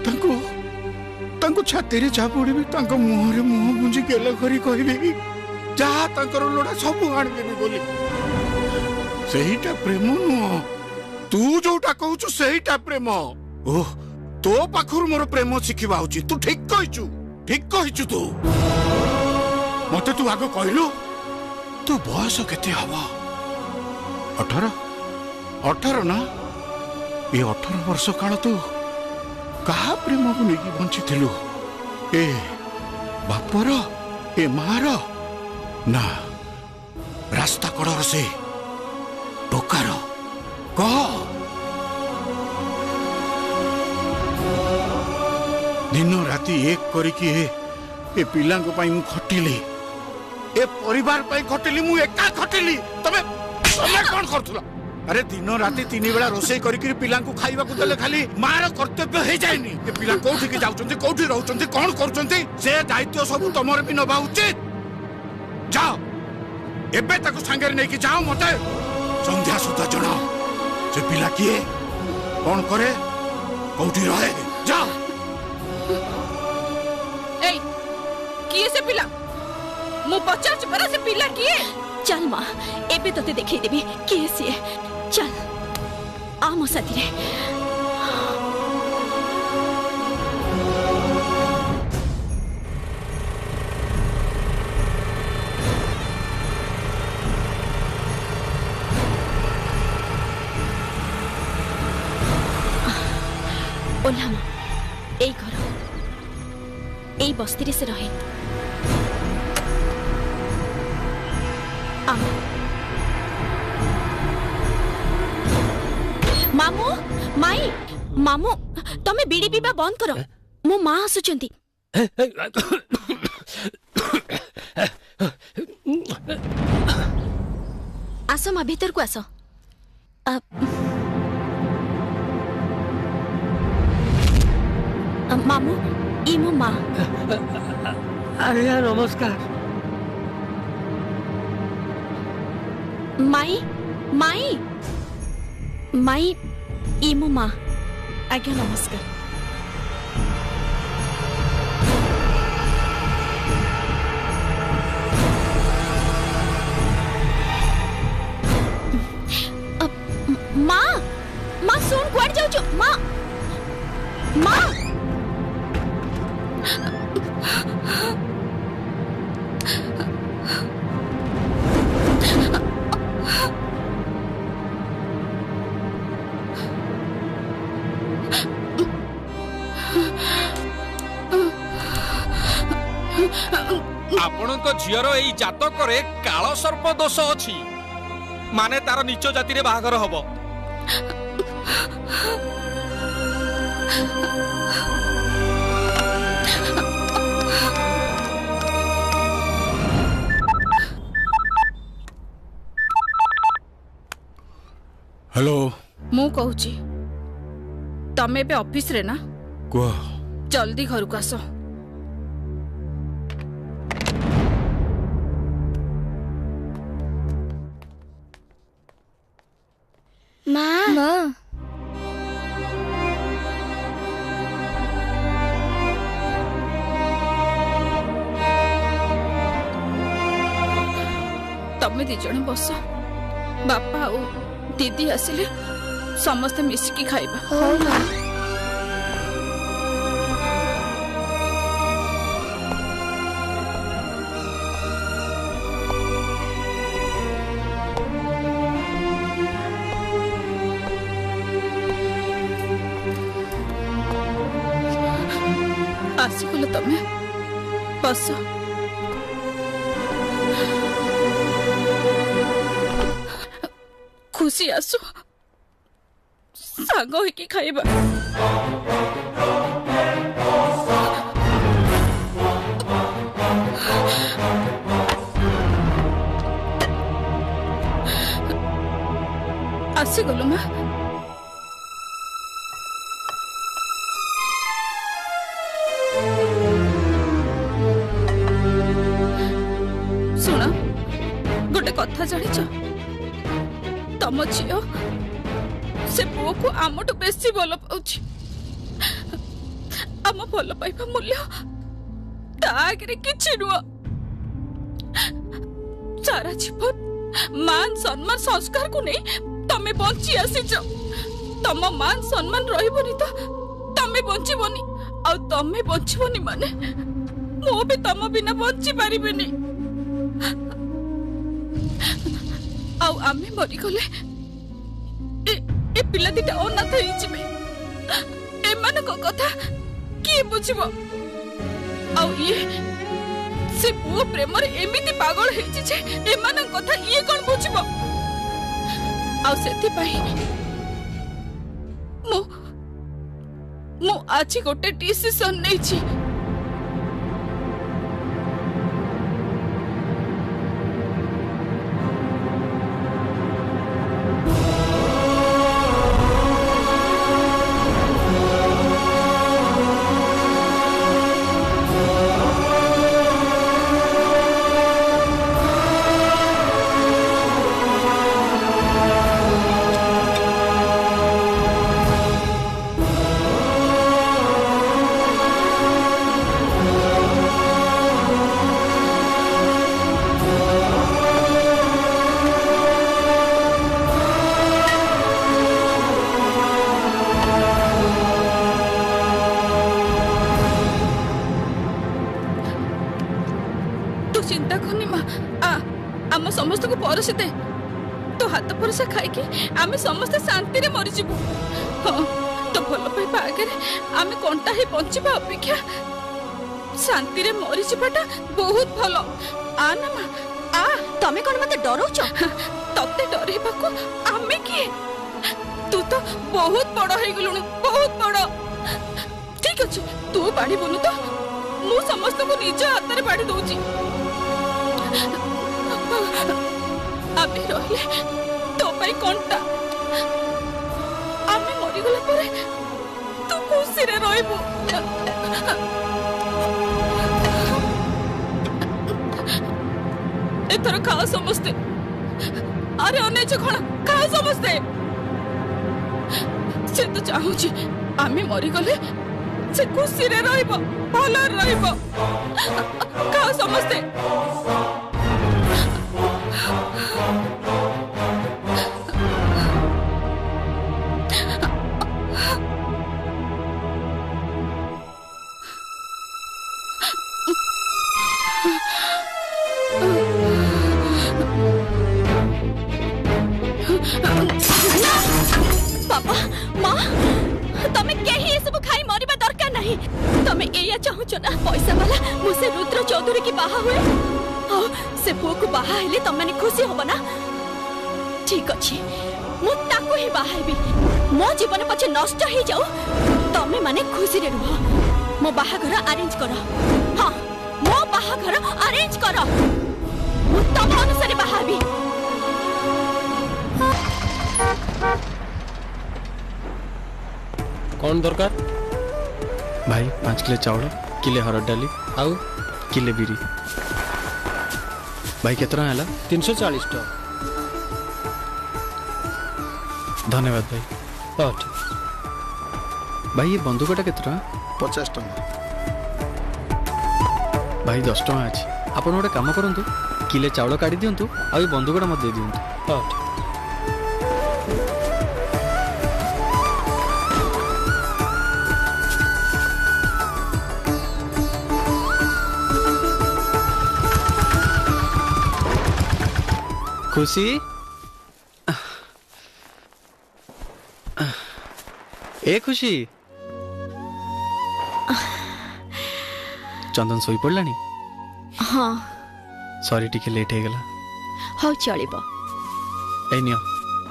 [SPEAKER 7] तांको छाती रे जाबुड़ी भी तांको मुंह रे मुंह गुंजी गेला करी कहबी जा तांकर लोड़ा सब आन देबी बोली सेहीटा प्रेम नु तू जोटा कहू सेहीटा प्रेम ओ तो पाखुर मोर प्रेम शिखिबा होची तू ठीक कहिचु तू मते तू आगो कहलु तू बयस केते हवा 18 ना ये 18 वर्ष काल तू कहा प्रेम को नहीं बंची थिलु ए बापर ए मार ना रास्ता कड़र से टोकार कह दिन राति एक करिकी ए पिलांको पाई मु खटिली ए परिवार पाई खटिली मु एका खटिली तमे कोन करथुला अरे दिन राति 3 बेला रोसई करिकी पिलांको खाइबा को देले खाली मार कर्तव्य हे जायनी ए पिला कोठी के जाउचंती कोठी रहउचंती कोन करचंती से दायित्व सब तमर भी नबा उचित जाओ एबे ताको संगे नै कि जाओ मते संध्या सुधा जणा से पिला किए कौन करे कोठी रहे जाओ
[SPEAKER 8] ए किए से पिला मु पचार परा से पिला किए
[SPEAKER 12] चल मां एबे तते देखै देबी किए से चल आ मो साथी रे ओलामा ए घर ए बस्ती रे से रहे मामू माई मामू तमे बीड़ी पीबा बंद करो मो मां आसुचंती आसो मां भीतर को आसो मामू ई मो मां
[SPEAKER 3] अरे नमस्कार
[SPEAKER 12] माई माई माई ई मो मां आज्ञा नमस्कार मां मां सुन कुआड जाऊ छो मां मां
[SPEAKER 15] आपणक झीर एई जातक काल सर्प दोष अछि माने तार नीच जाति रे बाहागर हबो
[SPEAKER 7] हेलो
[SPEAKER 8] मु कहूची तमे बे ऑफिस रे ना
[SPEAKER 7] को
[SPEAKER 8] जल्दी घर को आसो
[SPEAKER 14] माँ
[SPEAKER 8] तमे दी जण बस बापा और दीदी आसिले समस्ते मिसिकी खाइबा
[SPEAKER 14] हो माँ
[SPEAKER 8] आसिगल तमे बस खुशी आसु सांग होइकी खाइबा। आसी गलु माँ। शुण गोटे कथा जानिच तम झील से पुओ को आमठू बेसी भल पाउछि। आम भल पाइबा मूल्य ता आगे किछि नुह। सारा जीवन मान सम्मान संस्कार को नहीं तमे बंची आसीच। तम मान सम्मान रहिबनी तो तमे बंचीबनी आ तमे बंचीबनी माने मो भी तम बिना बंची पारिबेनी। आउ आमे मरी गले ए पिला दिटा अनाथ होई जिबे। एमान को कथा की बुझिबो? आउ ये से पुओ प्रेम रे एमिति पागल हेछि जे एमान कथा ये कोन बुझिबो? आउ सेति पई मो आज गोटे डिसिजन नै छी। चिंता करनी माँ। आम समस्त को परसी दे तो हाथ परसा खाई आम समस्त शांति रे मरी जीवु। हाँ तो भल पाइबा आगे आम कंटा ही बंचीबा अपेक्षा शांति रे मरी जीवाटा बहुत भल। आ ना माँ आ
[SPEAKER 12] तमे कौन मते डराउछ?
[SPEAKER 8] तते डरेबाको आमे किए? तू तो बहुत बड़ हो गलुनु, बहुत बड़। ठीक अछि तू बाड़ी बोलु तो मु समस्त को निज हाथ रे बाड़ी दउची। आमे रहिले तो पाई कंटा आमे मरी गला परे तू खुशी रे रहबो। एथर खाओ समस्ते। अरे अने खण खाओ समस्ते। से तो चाहूची आमे मरी गले से खुशी रे रहबो, भल रहबो। खाओ समस्ते।
[SPEAKER 12] बाबा माँ तमे केही ये सब खाई मरिबा दरकार नहीं। तमे एया चाहूछ ना पैसा वाला मुसे रुद्र चौधरी की बाहा हुए और से पुओ को बाहा हेले तम माने खुशी होबो ना? ठीक अछि मु ताको ही बाहा हेबी। मो जीवन पछे नष्ट ही जाऊ तमे माने खुशी रे रुह। मो बाहा घर अरेंज करो। हां मो बाहा घर अरेंज करो। मु तम अनुसार बाहा हेबी।
[SPEAKER 13] कौन दरकार?
[SPEAKER 2] भाई 5 किलो चावल, किले हरड़ डाली आउ किले बिरी। भाई केतना हैला?
[SPEAKER 13] 340 टका।
[SPEAKER 2] धन्यवाद भाई।
[SPEAKER 13] हाँ ठीक।
[SPEAKER 2] भाई ये बंदूकटा केतना?
[SPEAKER 4] 50 टका।
[SPEAKER 2] भाई 10 टका अछि। आपण गोटे काम करंतु किले चावल काढी दियंतु आ ये बंदूकटा मत दे दियंतु।
[SPEAKER 13] हाँ ठीक।
[SPEAKER 2] खुशी ए खुशी चंदन सोई पड़लानी?
[SPEAKER 12] हाँ
[SPEAKER 2] सॉरी टिके लेट हो गला।
[SPEAKER 12] हाँ चलिबो।
[SPEAKER 2] ए नियो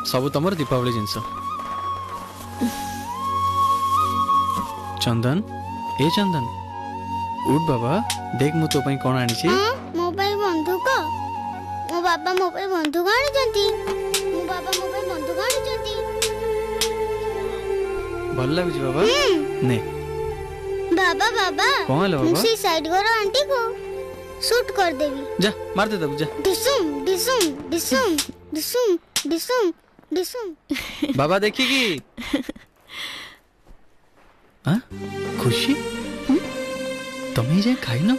[SPEAKER 2] सब तुमर दीपावली जिनस चंदन ए चंदन उठ बाबा देख मु तो पई कोन आनी छी
[SPEAKER 14] मो पई बंदूक मो बाबा मो पई बंदूक आनी जंती मो बाबा मो पई बंदूक आनी जंती
[SPEAKER 2] भल लागु छी बाबा ने
[SPEAKER 14] बाबा बाबा
[SPEAKER 2] कौन है बाबा
[SPEAKER 14] मुझे साइड करो आंटी को शूट कर देवी
[SPEAKER 2] जा मार दे तब जा
[SPEAKER 14] डिसुम डिसुम डिसुम डिसुम डिसुम डिसुम
[SPEAKER 2] बाबा देखी की हां खुशी तमे जे खाई न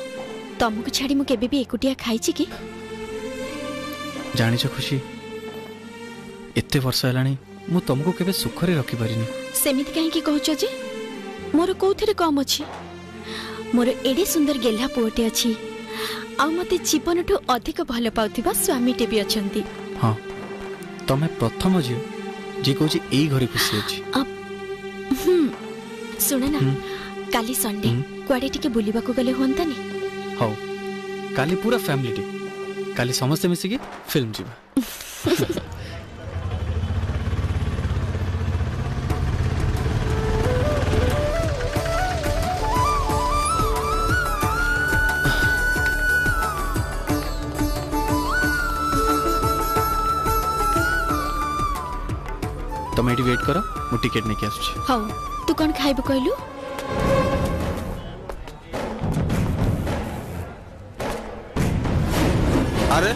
[SPEAKER 12] तुमको छाड़ी मु केबे भी एकुटिया खाइछि की
[SPEAKER 2] जानि छ खुशी एते वर्ष हलानी मु तुमको केबे सुख रे रखि परिनी
[SPEAKER 12] सेमित काहे की कहउछ जे मोर कोथिरे कम अछि मोर एडे सुंदर गेल्हा पुओटे अछि आ मते जीवन ठो अधिक भल पाउथिबा स्वामी टे भी अछंती
[SPEAKER 2] हां तमे प्रथम जे जे कहउछि एई घरे खुशी अछि
[SPEAKER 12] सुन ना काली संडे कुआडे टिके बुलिबा को गले होंतानी
[SPEAKER 2] हो काली पूरा फैमिली डे काली समस्त मिसी की फिल्म जीवा तुम एटी वेट करो मु टिकट नहीं आसुची
[SPEAKER 12] हां तू कोन खाइबो कहलु
[SPEAKER 17] अरे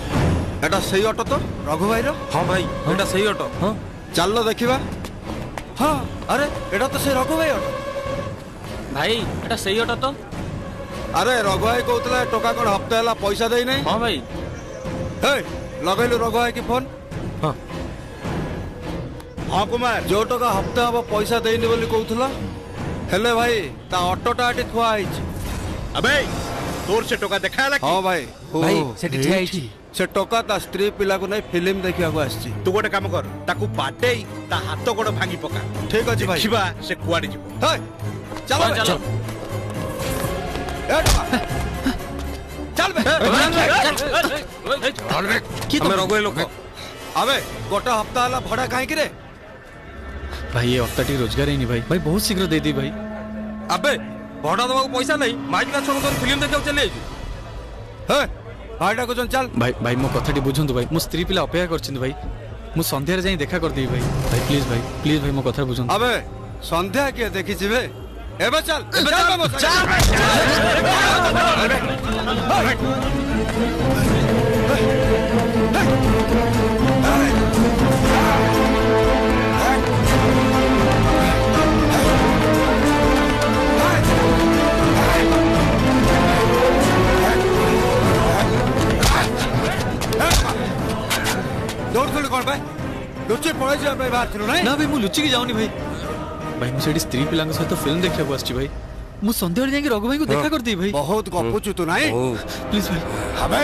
[SPEAKER 17] एटा सही ऑटो तो रघु भाई रो
[SPEAKER 11] हां भाई एटा सही ऑटो
[SPEAKER 17] हां चल लो देखिबा हां अरे एटा तो सही रघु भाई ऑटो
[SPEAKER 11] भाई एटा सही ऑटो तो
[SPEAKER 17] अरे रघु भाई कहतला टोका कोन हफ्ता हला पैसा देई नै
[SPEAKER 11] हां भाई
[SPEAKER 17] हे लगैलु रघु भाई की फोन हां हां कुमार जो टोका हफ्ता हबो पैसा देइनी बोली कहतला हेले भाई ता ऑटोटा आटी थुआ आइछ
[SPEAKER 7] अबे तोर से टोका देखाला
[SPEAKER 17] हां भाई
[SPEAKER 6] भाई सेठी ठिया आइछि
[SPEAKER 17] से टोका ता स्त्री पिला को नै फिल्म देखिया को आछि
[SPEAKER 7] तू गोटे काम कर ताकू बाटेई ता हाथ गोड़ भांगी पका
[SPEAKER 17] ठीक अछि भाई
[SPEAKER 7] देखिबा से कुआडी जीवो
[SPEAKER 17] हे चलो चलो चल बे चल बे
[SPEAKER 2] की
[SPEAKER 17] हमें रगोय लोक अबे गोटा हफ्ता हला भड़ा काहे करे
[SPEAKER 2] भाई ये हफ्ता टी रोजगार ही नहीं भाई भाई बहुत शीघ्र दे दी भाई
[SPEAKER 11] अबे भड़ा दवा को पैसा नहीं माइक ना छोड़ कर फिल्म देखा चले
[SPEAKER 17] हे भाईटा को चल
[SPEAKER 2] भाई भाई मो कथाटी बुझंतु भाई मो स्त्री पिला अपेक्षा करछिन भाई मु संध्या रे जाई देखा कर देई भाई भाई प्लीज भाई मो कथा बुझंतु
[SPEAKER 17] अबे संध्या के देखि छिबे एबे चल दौड़ दौड़ कौन भाई लुच्ची पड़े जा भाई बाहर चलो नहीं
[SPEAKER 2] ना भाई मु लुच्ची की जाऊनी भाई भाई मु सेठी स्त्री पिलांग सहित फिल्म देखिया को आछि भाई मु संध्या रे जाई रघु भाई को देखा कर दी भाई
[SPEAKER 17] बहुत गपुचु तू नहीं
[SPEAKER 2] प्लीज भाई
[SPEAKER 17] अबे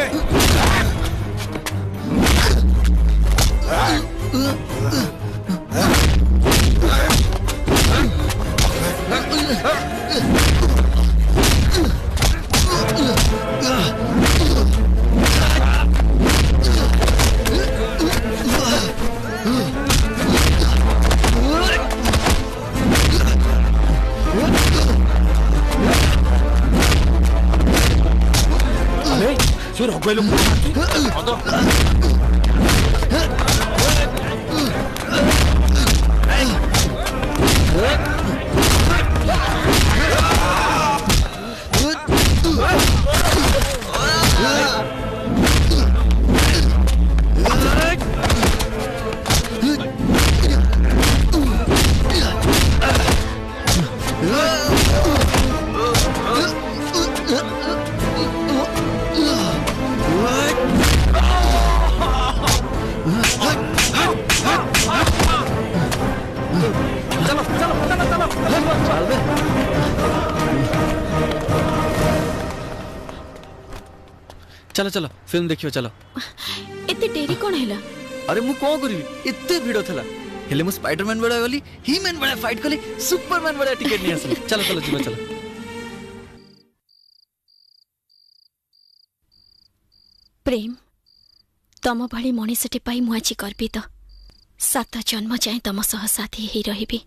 [SPEAKER 11] से रघु लोग
[SPEAKER 2] चलो चलो फिल्म देखियो चलो
[SPEAKER 12] एते देरी कोन हैला
[SPEAKER 2] अरे मु को करबी एते भिड़ थला हेले मु स्पाइडरमैन बड़ा गली ही मैन बड़ा फाइट कली सुपरमैन बड़ा टिकट नहीं आसली चलो चलो जीवा चलो
[SPEAKER 12] प्रेम तम भली मनीषटे पाई मु आछि गर्वित सात जन्म जाए तम सह साथी ही रहिबी।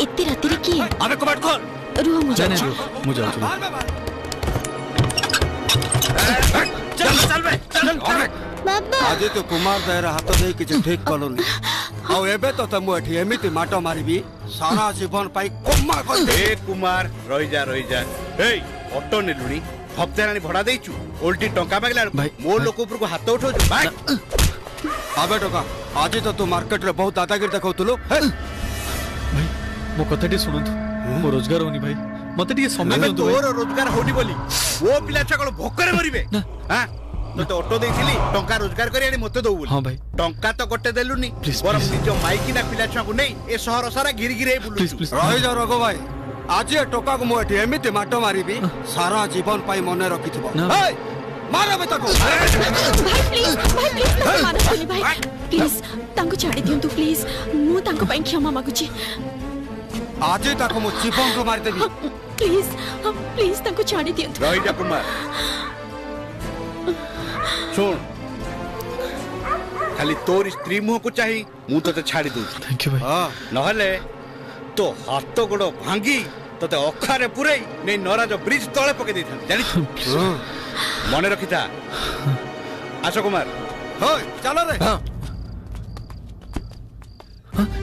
[SPEAKER 12] इतनी राति किए?
[SPEAKER 2] अबे कबाट खोल।
[SPEAKER 12] रुह मुझे
[SPEAKER 18] आज तो कुमार दायर हाथ दे किसी ठीक कलुनी आउ एबे तो तमु एठी एमिति माटो मारिबी सारा जीवन पाई कोमा कर दे।
[SPEAKER 19] ए कुमार रही जा ए ऑटो नेलुनी हफ्तेरानी भड़ा देइचु उल्टी टंका मागला मो लोक ऊपर को हाथ उठो भाई
[SPEAKER 18] आबे टका आज तो तू मार्केट रे बहुत दादागिरी देखौतुलो भाई
[SPEAKER 2] मो कथाटी सुनंतु मो रोजगार होनी भाई मते टिके समय
[SPEAKER 19] दियंतु भाई तोर रोजगार होनी बोली वो पिला छकल भोकरे मरिबे हां तो ऑटो देइथिली टंका रोजगार करी आनी मते दउ बोली
[SPEAKER 2] हां भाई
[SPEAKER 19] टंका तो गोटे देलुनी बरम निजो माइकी ना पिला छकु नै ए शहर सारा गिरी गिरे बुलु
[SPEAKER 18] रहि जा रघु भाई आज ए टका को मो एठी एमिति माटो मारिबी सारा जीवन पाई मने रखिथिबो ए मारो बे तको
[SPEAKER 12] भाई प्लीज मारो सुनी भाई प्लीज तांको छाड़ी दियंतु प्लीज मु तांको पई क्षमा मागुची
[SPEAKER 18] आज ताको मो जीवन को मार देबी
[SPEAKER 12] प्लीज तांको छाड़ी दियंतु
[SPEAKER 19] रहि जा कुमार सुन खाली तोर स्त्री मुह को चाही मु तो छाड़ी दू
[SPEAKER 2] थैंक यू भाई
[SPEAKER 19] हां नहले तो हाथ गोड़ भांगी तते अखारे पुरई नै नराज ब्रिज तळे पके देथान जानि मने रखिता आशो कुमार
[SPEAKER 18] होय चलो रे
[SPEAKER 2] हां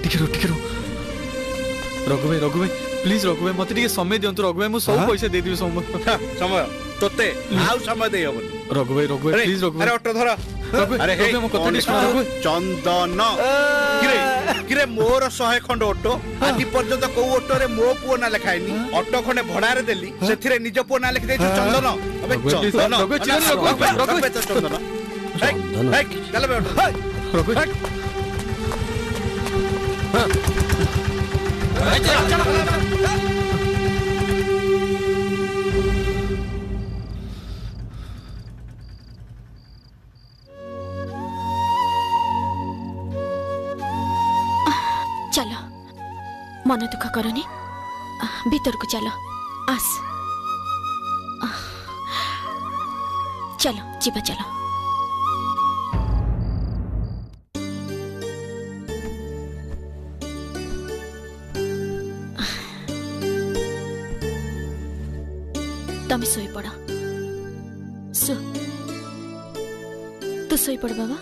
[SPEAKER 2] टिके रो रघु भाई प्लीज रघु भाई मते टिके समय दियंतु रघु भाई मु सब पैसा दे दिबे
[SPEAKER 19] समय तोते आउ समय दे हबनी
[SPEAKER 2] रघु भाई प्लीज रघु
[SPEAKER 19] अरे ऑटो धर अरे हे
[SPEAKER 2] मो कथाटी सुन रघु
[SPEAKER 19] चंदन किरे मोर 100 खंड ऑटो आज पर्यंत को ऑटो रे मो पुओ ना लिखाइनी ऑटो खने भड़ा रे देली सेथिरे निज पुओ ना लिख देछु चंदन अबे चंदन रघु तो चंदन हे चल बे ऑटो
[SPEAKER 2] रघु
[SPEAKER 12] चलो मन दुख करनी भीतर को चलो आस चलो जीवा चलो तमे सोई पड़ तू सोई पड़ बाबा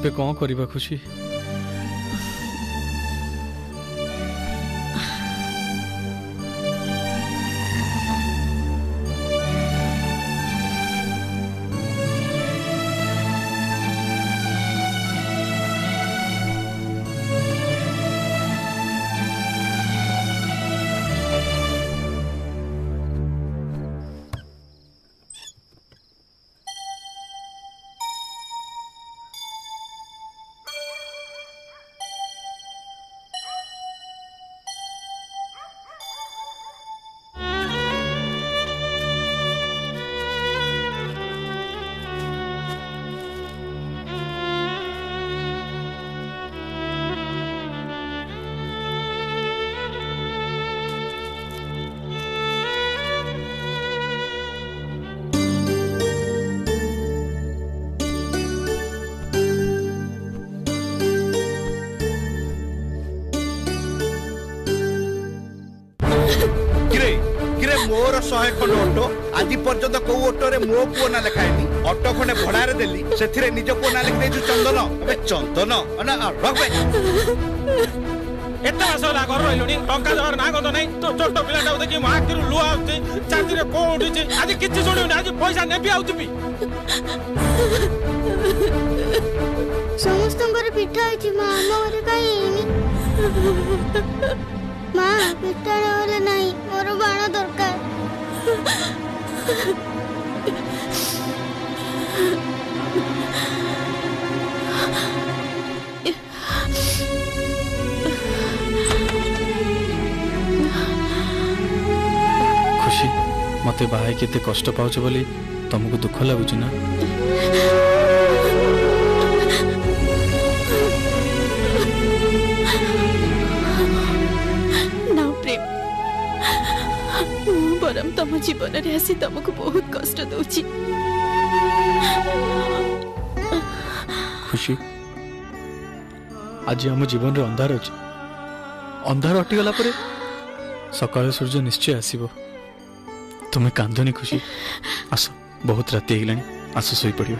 [SPEAKER 2] पे कौन करिबा खुशी
[SPEAKER 19] मोर 100 खंड ऑटो आज पर्यंत को ऑटो रे मो पुओ ना लिखाइनी ऑटो खने भड़ा रे देली सेथिरे निज पुओ ना लिख देछु चंदन अबे चंदन अना रखबे
[SPEAKER 15] एता असला घर रहिलुनी टंका जवर ना गतो नै तो छोट पिलाटा देखि म आखिरु लुआ आउछि चाची रे को उठिछि आज किछि जोडिउनी आज पैसा नेबी आउथिबी
[SPEAKER 14] समस्तंकर पिठा आइछि मां मोर काईनी मां पिठा होले नाही मोर बाण दरकार
[SPEAKER 2] खुशी मते बाहाई केते कष्ट पाउछ बोली तुमको दुख लगुच ना?
[SPEAKER 12] ना प्रेम बरम तुम जीवन रे आसी तुमको बहुत कष्ट दउची।
[SPEAKER 2] खुशी आज आम जीवन रे अंधार अच्छे अंधार हटिगला परे सकाळ सूर्य निश्चय आसीबो। तुम्हें कांदनी खुशी आस बहुत राति हेलानी आस सोई पड़िया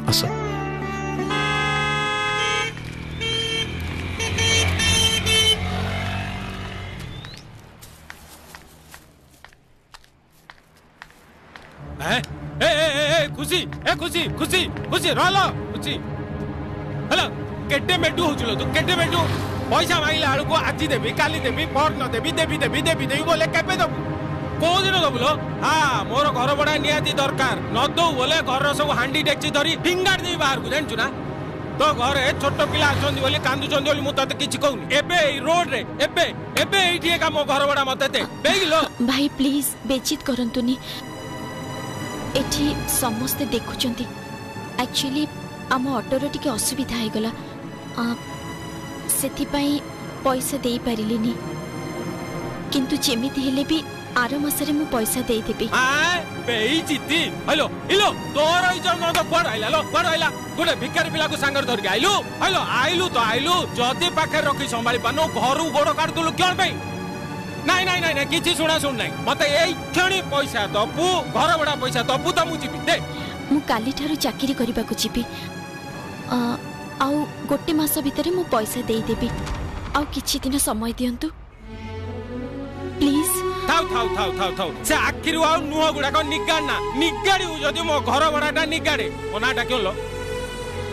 [SPEAKER 2] आस।
[SPEAKER 15] खुशी खुशी खुशी खुशी रहलो खुशी हेलो केटे मेडू होचलो तो केटे मेडू पैसा मांगला आलू को आज देबी काली देबी पर न देबी देबी देबी देबी देबी बोले केबे दबु को दिन दबु लो हां मोर घर बडा नियाती दरकार न दो बोले घर सब हांडी डेक्ची धरी फिंगार दे बाहर को जानछु ना तो घरे छोट पिला आछंदी बोली कांदु चंदी बोली मु तते किछि कहूनी एबे ई रोड रे एबे एबे एठी का मो घर बडा मते दे बेगिलो
[SPEAKER 12] भाई प्लीज बेचित करंतुनी एठी समस्त देखुचंती एक्चुअली आम ऑटोर टिके असुविधा है गला सेति पई पैसा देई परिलिनी किंतु जेमिति हेले भी आरो मासरे मु पैसा देई देबी
[SPEAKER 15] हां बेई जिति हेलो इलो तोर ई जन तो पड़ आइला लो पड़ आइला गोटे भिखारी पिला को सांगर धर के आइलु हेलो आइलु तो आइलु जदी पाखे रखी संभाली पानो घरु गोड़ काट दलु क्यों भाई नहीं नहीं नहीं किछि सुना सुन नहीं मते एई क्षणी पैसा दबु घर बड़ा पैसा दबु त मु जिबी दे
[SPEAKER 12] मु काली थारु चाकरी करबा को जिबी आउ गोटे मास भितरे मु पैसा देई देबी आउ किछि दिन समय दियंतु प्लीज
[SPEAKER 15] थाउ थाउ थाउ थाउ थाउ से आखिरु आउ नुह गुडा को निगाडना निगाडी जदी मो घर बड़ाटा निगाडे ओनाटा क्यों लो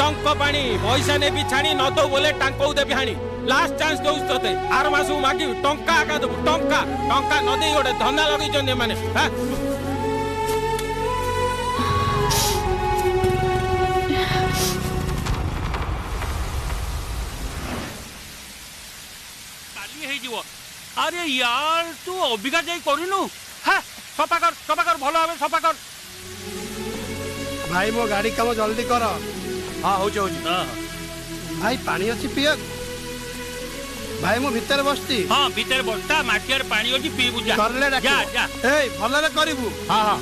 [SPEAKER 15] टंक पानी पैसा ने भी छाणी न दो बोले टांको देबी हाणी लास्ट चांस दउस तते आर मासु मागी टंका आका दबु टंका टंका न देई ओडे धंदा लगै जने माने हां
[SPEAKER 3] काली हे जीवो अरे यार तू अबिका जाई करिनु हां सफा कर भलो आबे सफा कर
[SPEAKER 11] भाई मो गाड़ी काम जल्दी कर हां हो जो भाई पानी अछि पिय भाई मो भीतर बसती
[SPEAKER 3] हां भीतर बसता माटियर पानी अछि पी बुझा
[SPEAKER 11] करले
[SPEAKER 3] जा जा
[SPEAKER 11] ए भलो रे करिबू
[SPEAKER 3] हां हां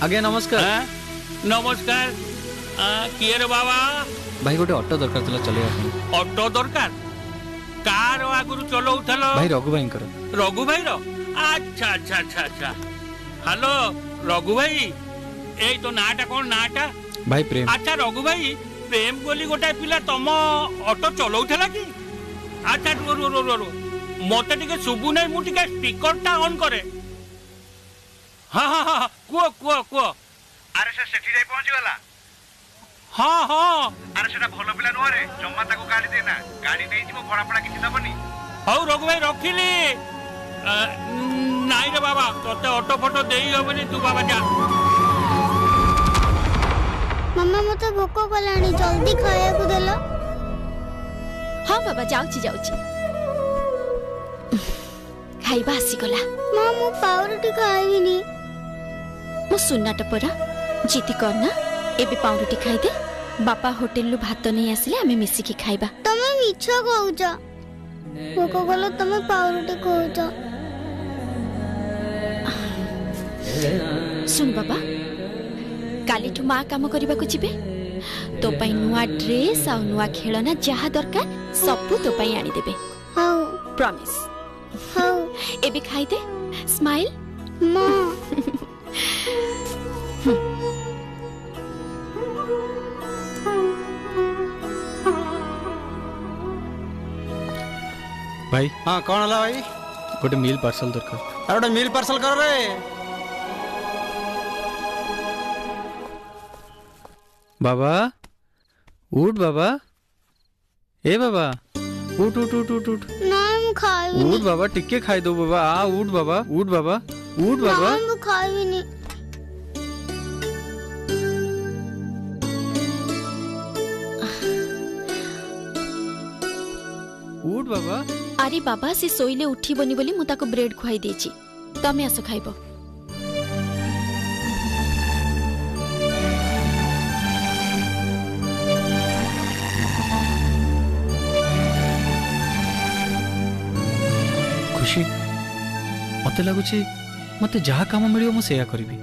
[SPEAKER 2] आगे नमस्कार
[SPEAKER 3] नमस्कार किए रे बाबा
[SPEAKER 2] भाई गोटे ऑटो दरकार तला चले आसी
[SPEAKER 3] ऑटो दरकार कार आगुरु चलौथलो
[SPEAKER 2] भाई रघु भाई कर
[SPEAKER 3] रघु भाई रो अच्छा अच्छा अच्छा अच्छा हेलो रघु भाई एई तो नाटा कोन नाटा
[SPEAKER 2] भाई प्रेम
[SPEAKER 3] अच्छा रघु भाई प्रेम बोली गोटा पिला तम ऑटो चलौथला की अच्छा रो रो रो रो मते टिके सुबु नै मु टिके स्पीकरटा ऑन करे हां हां हां को
[SPEAKER 19] अरे से सेठी जाई पहुंच गला
[SPEAKER 3] हां हां
[SPEAKER 19] अरे सेटा भलो पिला नो रे जम्मा ताको गाड़ी देना गाड़ी नै जिमो भड़ा पड़ा किछि दबनी
[SPEAKER 3] हौ रघु भाई रखिली नाइ रे बाबा तोते ऑटो फोटो देई होबनी तू बाबा जा
[SPEAKER 14] मम्मा मते भोको कलानी जल्दी खाया को देलो
[SPEAKER 12] हां बाबा जाउची जाउची खाइबा आसी गला
[SPEAKER 14] मां मु पाउरुटी खाइबिनी
[SPEAKER 12] मु सुन्नाट परा जीती करना एबे पाउरुटी खाइ दे बापा होटल लु भात नै आसिले आमे मिसी की खाइबा
[SPEAKER 14] तमे मिछ कहउछ भोको गलो तमे पाउरुटी कहउछ
[SPEAKER 12] सुन बाबा काली ठु मा काम करबा को जिबे तो पई नुआ ड्रेस आ नुआ खेलना जहा दरकार सब तो पई आनी देबे
[SPEAKER 14] हां
[SPEAKER 12] प्रॉमिस
[SPEAKER 14] हां
[SPEAKER 12] एबे खाइ दे स्माइल
[SPEAKER 14] मां
[SPEAKER 2] भाई
[SPEAKER 11] हां कोन हला भाई
[SPEAKER 2] गोटे मील पार्सल दरकार
[SPEAKER 11] अरे मील पार्सल कर रे
[SPEAKER 2] बाबा उठ बाबा ए बाबा उठ उठ उठ उठ उठ
[SPEAKER 14] ना हम खाइबी
[SPEAKER 2] उठ बाबा टिके खाइ दो बाबा आ उठ बाबा उठ बाबा उठ बाबा
[SPEAKER 14] हम खाइबी
[SPEAKER 2] उठ बाबा
[SPEAKER 12] अरे बाबा से सोइले उठीबनी बोली मु ताको ब्रेड खुआई देची तमे आसो खाइबो
[SPEAKER 2] मते लगुची मते जहाँ काम मिलियो मु सेया करिवि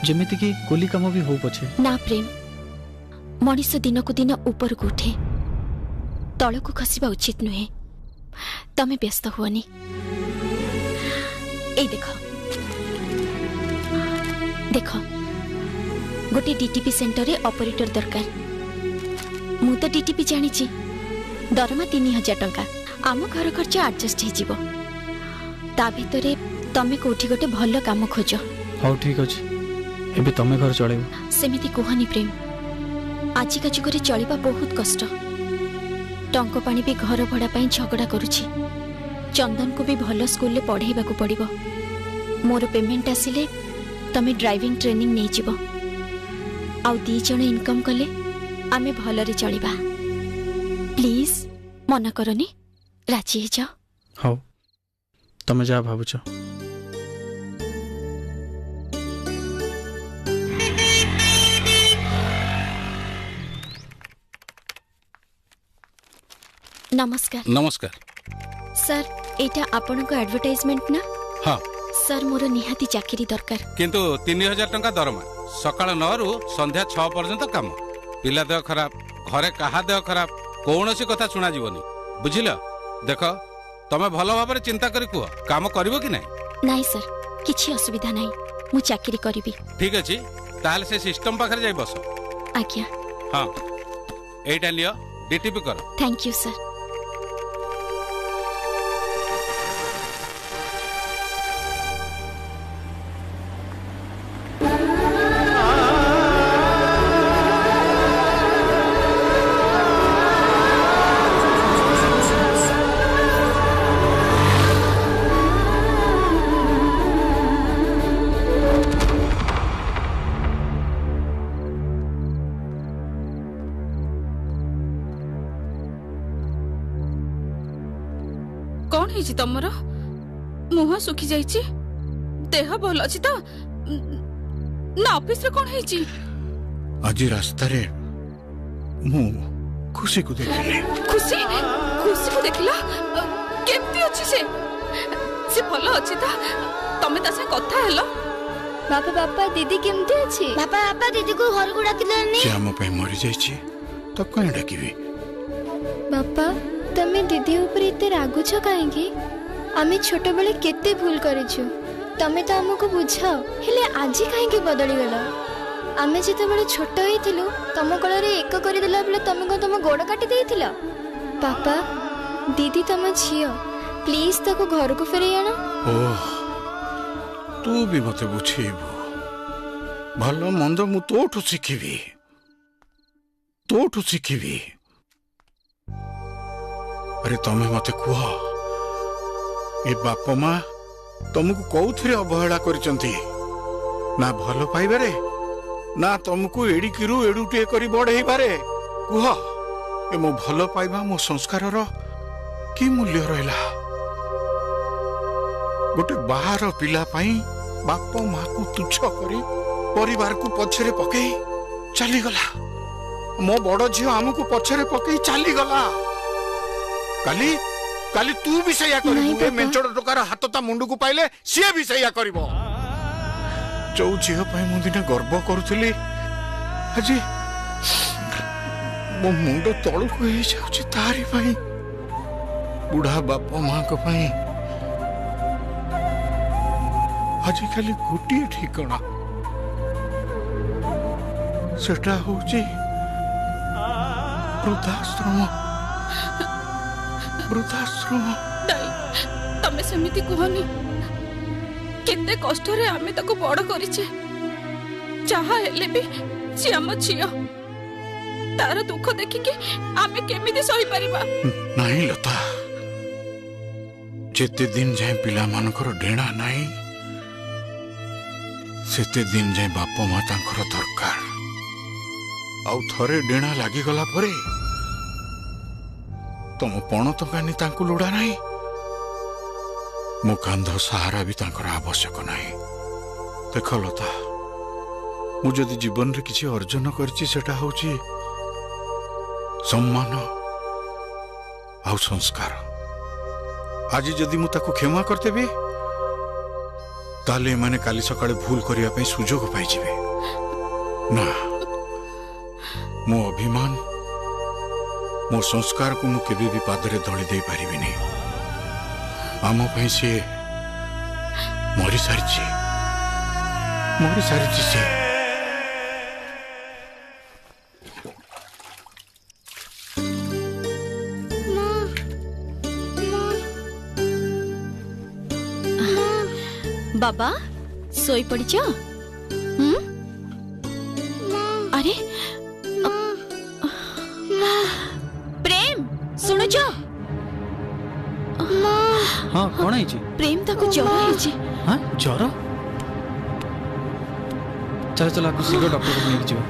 [SPEAKER 2] जेमिति कि कोली काम भी हो पछे
[SPEAKER 12] ना प्रेम मनीष दिन को दिन ऊपर को उठे तल को खसवा उचित नुहे तमे व्यस्त हुअनी ए देख गोटे डीटीपी सेंटर रे ऑपरेटर दरकार मु तो डीटीपी जानी दरमा 3000 टंका आम घर खर्च एडजस्ट हो जीवो ता भितरे तमे कोठी गोटे भल काम खोज
[SPEAKER 2] हाउ ठीक अछि एबे तमे घर चलेबो
[SPEAKER 12] सेमिति कोहनी प्रेम आजिका जुगरे चलिबा बहुत कष्ट टंक पानी भी घर भड़ा पाई झगड़ा करुछि चंदन को भी भल स्कूल ले पढ़ेबा को पड़िबो मोर पेमेंट आसिले तमे ड्राइविंग ट्रेनिंग नै जिवो आउ 2 जण इनकम कले आमे भलरे चलिबा प्लीज मना करनी राजी हे जाओ
[SPEAKER 2] हाउ तमे जा भाबुछ
[SPEAKER 12] नमस्कार
[SPEAKER 19] नमस्कार
[SPEAKER 12] सर एटा आपन को एडवर्टाइजमेंट ना
[SPEAKER 19] हाँ
[SPEAKER 12] सर मोर निहाती चाकरी दरकार
[SPEAKER 19] किंतु 3000 टंका दरमा सकाळ 9 रु संध्या 6 पर्यंत काम पिला देह खराब घरे कहा देह खराब कौनसी कथा सुना जीवनी बुझिल देख तमे भल भाबरे चिंता करी कुह काम करिवो कि नाही
[SPEAKER 12] नाही सर किछि असुविधा नाही मु चाकरी करिवि
[SPEAKER 19] ठीक अछि ताले से सिस्टम पाखरे जाई बस
[SPEAKER 12] आज्ञा
[SPEAKER 19] हां एटा लियो डीटीपी कर
[SPEAKER 12] थैंक यू सर
[SPEAKER 8] तमर मुह सुखी जाइछि देह भल अछि त ना ऑफिस रे कोन हेछि
[SPEAKER 7] आज रास्ता रे मु खुशी को देखले
[SPEAKER 8] खुशी को देखला केमती अछि से भल अछि त तमे ता से कथा हेलो
[SPEAKER 14] बापा दीदी केमती अछि बापा दीदी को घर को डाकिलनी
[SPEAKER 7] से हम पे मरि जाइछि त कोन डाकिबी
[SPEAKER 14] बापा तमे दीदी ऊपर इते रागुछ काहेकी आमे छोटे बेले केते भूल करिछु तमे तो हमको बुझाओ हेले आजी काहेकी बदली गेलो आमे जेते बेले छोट होइथिलु तम कोलरे एक करि देला बेले तमे को तम गोड़ काटी देइथिला पापा दीदी तम झियो प्लीज ताको घर को फेरे आना
[SPEAKER 7] ओह तू भी मते बुझेबो भलो मंद मु तोठु शिखिबी अरे तमे मते कुह ए बाप माँ तुमको कौथिरे अवहेला करिसंती ना भल पाइबारे ना तुमको एडिकिरु एडुटे करी बढ़ई बारे कुह ए मो भल पाइबा मो संस्कारर की मूल्य रहला गोटे बाहर पिला पाई बाप माँ को तुच्छ करी परिवार को पछरे पकई चली गला मो बड़ झियो हमको पछरे पकई चली गला काली काली तू भी सैया करिबो ए मेंचड़ टोकार हाथ ता मुंडू को पाइले से भी सैया करिबो चौ झियो पाई मु दिना गर्व करूथली अजी मो मुंड तळु को हे जाउची तारी पाई बुढ़ा बाप मां को पाई अजी खाली गोटी ठिकाना सेटा होची वृद्धाश्रम
[SPEAKER 8] तमे सेमिति कहनी केते कष्ट रे आमे ताको बड़ करिचे चाहा हेले भी से हम छियो तार दुख देखि के आमे केमिति सही परिबा
[SPEAKER 7] नहीं लता जेते दिन जाए पिला मानकर डेणा नहीं सेते दिन जाए बाप माँ तांकर दरकार आउ थरे डेणा लागी गला परे तुम पण टंकानी तांकु लोड़ा नहीं मो कांध सहारा भी तांकर आवश्यक नहीं देख लता मु जदि जीवन रे किछि अर्जन करछि सेटा होछि सम्मान आउ संस्कार आज जदि मु ताको क्षमा करतेबी ताले माने काली सकाळे भूल करिया पे सुजोग पाई जिवे ना मो अभिमान मो संस्कार को मु केबे भी पादरे दळी दे पारिबिनी आम पई से मरी सारिची से
[SPEAKER 12] बाबा सोई पड़ीच अरे प्रेम सुनुच
[SPEAKER 2] हाँ कौन है
[SPEAKER 12] प्रेम ताको ज्वर है
[SPEAKER 2] हाँ ज्वर चलो चलो आपको शीघ्र डॉक्टर को लेके जाओ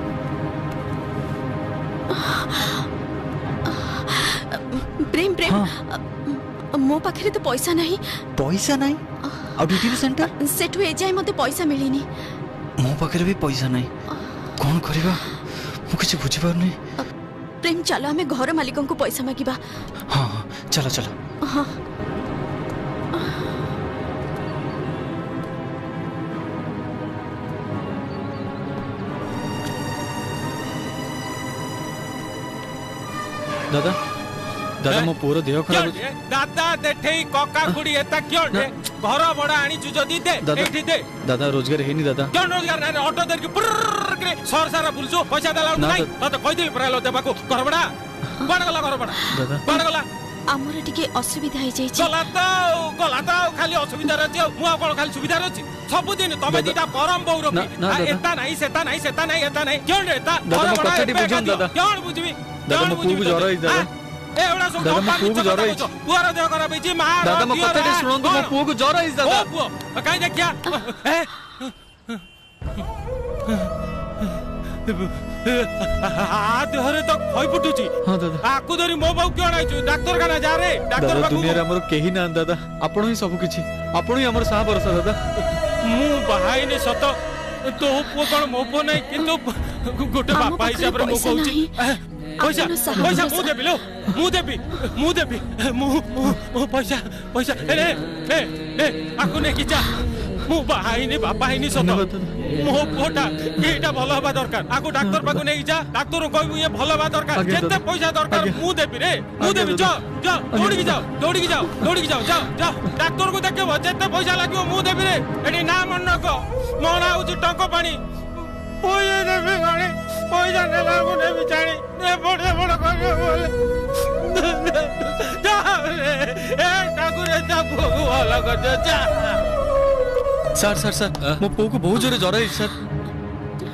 [SPEAKER 12] प्रेम प्रेम
[SPEAKER 2] हाँ।
[SPEAKER 12] मो पाखरे तो पैसा नहीं
[SPEAKER 2] आ ड्यूटी सेंटर
[SPEAKER 12] सेठु ए जाय मते पैसा मिलिनी
[SPEAKER 2] मो पाखरे भी पैसा नहीं कौन करिबा मु किछ बुझी पारनी
[SPEAKER 12] प्रेम चलो हमें घर मालिकों को पैसा मागिबा
[SPEAKER 2] हाँ हाँ चलो चलो
[SPEAKER 12] हाँ
[SPEAKER 2] दादा दादा मो पूरा देह खराब
[SPEAKER 15] दादा देठेई कका खुड़ी एता क्यों रे घर बड़ा आनी छु जदी दे एठी दे
[SPEAKER 2] दादा रोजगार हेनी दादा
[SPEAKER 15] क्यों रोजगार ना ऑटो दर के पुर के सर सारा बुलसु पैसा देला नहीं तो कहि दिल परालो देबाको घर बड़ा बड़ गला घर बड़ा
[SPEAKER 2] दादा
[SPEAKER 15] बड़ गला
[SPEAKER 12] हमर टिके असुविधा हो जाई
[SPEAKER 15] गला तो खाली असुविधा रहती मु आपण खाली सुविधा रहती सब दिन तमे दीटा परम बौर एता नहीं सेता नहीं क्यों रे एता
[SPEAKER 2] दादा कथाटी बुझन दादा
[SPEAKER 15] क्यों बुझबी
[SPEAKER 2] दादा मो पूगु जरा ही दादा
[SPEAKER 15] एवडा सब
[SPEAKER 2] दादा मो पूगु जरा ही
[SPEAKER 15] पुआर देह खराब होई मा
[SPEAKER 2] दादा मो कथाटी सुनन तो मो पूगु जरा ही दादा
[SPEAKER 15] ओ पुओ काई देखिया देहरे तो खई फुटुची
[SPEAKER 2] हां दादा
[SPEAKER 15] आकु धरी मो बाऊ क्यों आइछु डॉक्टर खाना जा रे डॉक्टर
[SPEAKER 2] दादा
[SPEAKER 15] बाबू
[SPEAKER 2] दुनिया रे हमर केही ना दादा आपण ही सब किछि आपण ही हमर साहा भरोसा दादा
[SPEAKER 15] मु बहाई ने सत तो पुओ कोन मो पो नै किंतु गोटे बापा हिसाब रे मो कहूची पैसा मु देबी मु पैसा ए आकु ने किचा मु बहाई ने बापा हिनी सत मो पोटा एटा भलो हबा दरकार आकु डॉक्टर पाकु नै जा डॉक्टर कहबु ये भलो हबा दरकार जेते पैसा दरकार मु देबी रे मु देबी जा दौड़ी के जाओ डॉक्टर को देखबो जेते पैसा लागियो मु देबी रे एडी ना मन को मोना उची टंको पानी पैसा देबी गाणी पैसा नेला को देबी जानी ए बड़ करियो बोले जा रे ए ठाकुर जा भगवान कर जा
[SPEAKER 2] सर मो पो को बहुत जोरे जरा है सर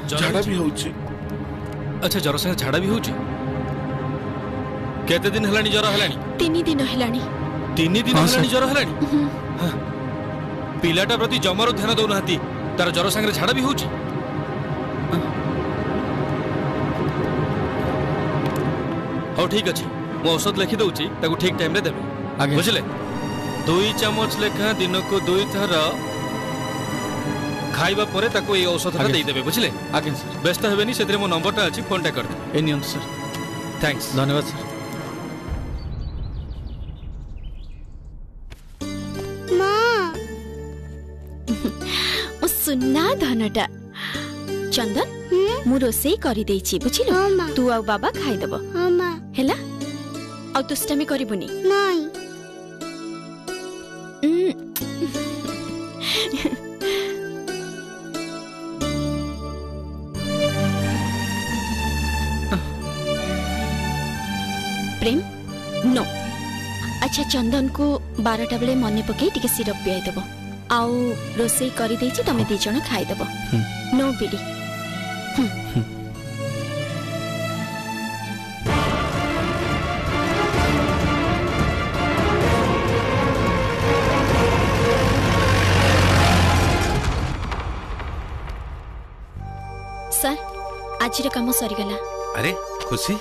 [SPEAKER 19] झाड़ा भी होउची
[SPEAKER 13] अच्छा जरा संग झाड़ा भी होउची केते दिन हलानी जरा हलानी
[SPEAKER 12] 3 दिन हलानी
[SPEAKER 13] 3 दिन हलानी जरा हलानी पिलाटा प्रति जमरो ध्यान दउ नहती तार जरा संग झाड़ा भी होउची हो ठीक अछि मो औषध लिखि दउची ताको ठीक टाइम रे देबे बुझले 2 चम्मच लेखा दिन को 2 थर खाइबा परे ताको ए औषधटा देई देबे बुझले
[SPEAKER 2] आगे सर
[SPEAKER 13] व्यस्त हेबेनी सेतरे मो नंबरटा अछि फोन टा कर दे
[SPEAKER 2] ए नियम सर
[SPEAKER 13] थैंक्स
[SPEAKER 2] धन्यवाद सर
[SPEAKER 12] मां ओ सुन्ना धनटा चंदन मु रोसई करी देछि बुझिलो तू आ बाबा खाइ देबो हां मां हेला आ तुष्टामी करबुनी नहीं प्रेम नो अच्छा चंदन को 12टा बेले मने पके टिके सिरप पियाई देबो आउ रोसई करी देछि तमे दी जण खाइ देबो नो बिडी सर आज काम सरी गला
[SPEAKER 19] अरे खुशी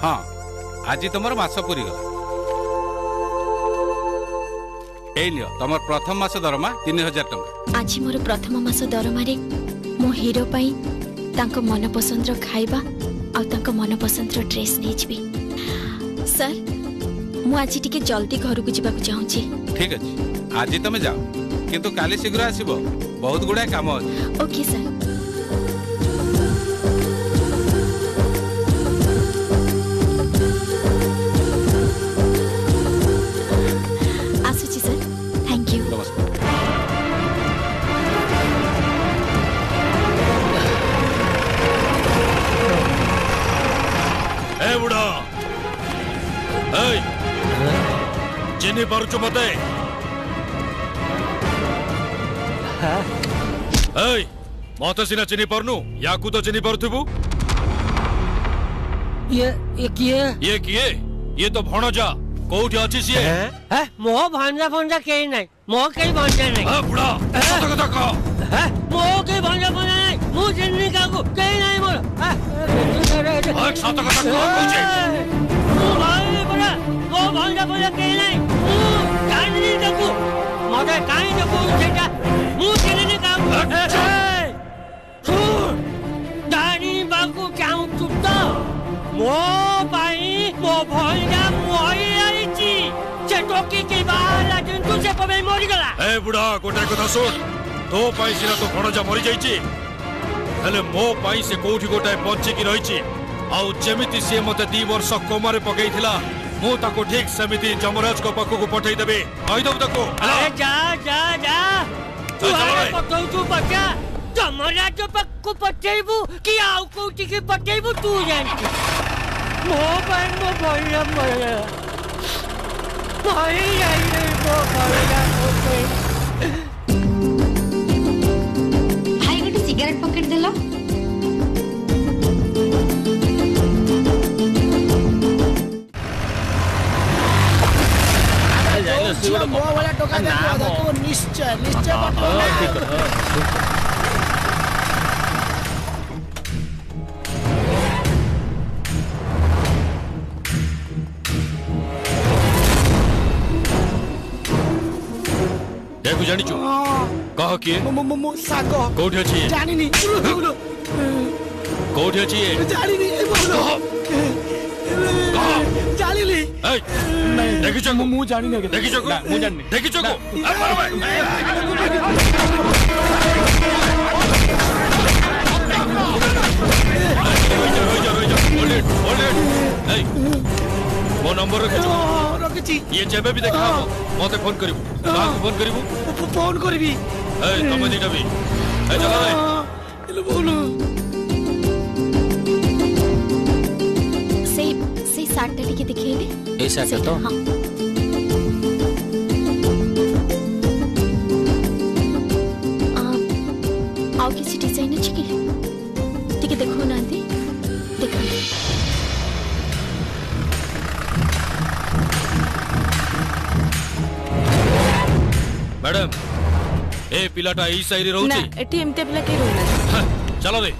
[SPEAKER 19] हाँ आज तुम मास पूरी गला तुम प्रथम मास दरमा 3000 टंका
[SPEAKER 12] आज मोर प्रथम मास दरमारे मो हीरो पाई तांको मन पसंद रो खाइबा आ तांको मन पसंद रो ड्रेस नै छिबी सर मु आज टिके जल्दी घर को जीवा चाहूची।
[SPEAKER 20] ठीक अछि आज तमे जाओ किंतु काली शीघ्र आसीबो बहुत गुडा काम अछि।
[SPEAKER 12] Okay sir. आसुची सर थैंक यू।
[SPEAKER 20] नमस्कार।
[SPEAKER 15] ए बुढ़ा ए चिन्ही पारुछु मते ए मते सिना चिन्ही पारनु याकू तो चिन्ही पारुथिबु।
[SPEAKER 3] ये किए
[SPEAKER 15] ये तो भणजा कोठी अछि सिए
[SPEAKER 3] है मो भांजा भांजा के नहीं मो के भांजा नहीं।
[SPEAKER 15] हां बुढ़ा सत कथा कह
[SPEAKER 3] है मो के भांजा भांजा नहीं मु जिन्नी काकू के नहीं मोर
[SPEAKER 15] एक सत कथा कह पूछे
[SPEAKER 3] मु भाई बड़ा मो भांजा भांजा के नहीं मु जानी काकू मते काई देखू सेटा मु जिन्नी काकू सुन जानी बाकू क्यों चुपता मो भाई मो भांजा मोई आईची से टोकी के बाला जंतु से पबे मरि गला।
[SPEAKER 15] ए बुढ़ा गोटे कथा सुन तो पाई सिना तो भणजा मरि जाईची हेले मो पाई से कोठी गोटाए बच्ची की रहिची आउ जेमिति से मते 2 वर्ष कोमारे पकैथिला मु ताको ठीक समिति जमराज को पक्को को पठै देबे कहि दब ताको।
[SPEAKER 3] अरे जा जा जा तू आरे पठौ तू बच्चा जमराज को पक्को पठैबू कि आउ कोठी के पठैबू तू जानती मो भाई मो भैया मरे भाई आई मो भैया
[SPEAKER 9] भाई गोटे सिगरेट पकेट देलो।
[SPEAKER 10] मो वाला टोका देखो निश्चय
[SPEAKER 15] देखु जानिचु कह किए
[SPEAKER 10] मो साग
[SPEAKER 15] कोठी अछि
[SPEAKER 10] जानिनी
[SPEAKER 15] कोठी अछि
[SPEAKER 10] जानिनी ए बोलो जानिली
[SPEAKER 15] ए देखि चको
[SPEAKER 10] मु जानि नै
[SPEAKER 15] देखि चको मु जानि देखि चको मो नंबर रखिछु ये जेबे भी देखा मते फोन करिवु काको फोन करिवु
[SPEAKER 10] फोन करबी
[SPEAKER 15] ए तमे दिटा भी ए चला रे
[SPEAKER 10] हेलो बोलो
[SPEAKER 12] से सार्ट टिके देखिए
[SPEAKER 13] ए सार्ट तो
[SPEAKER 12] हां आउ किसी डिजाइन अछि कि टिके देखो नांती देखो
[SPEAKER 15] मैडम ए पिलाटा ई साइरी रहउची
[SPEAKER 5] ना एटी एमते पिला के रहना
[SPEAKER 15] चलो रे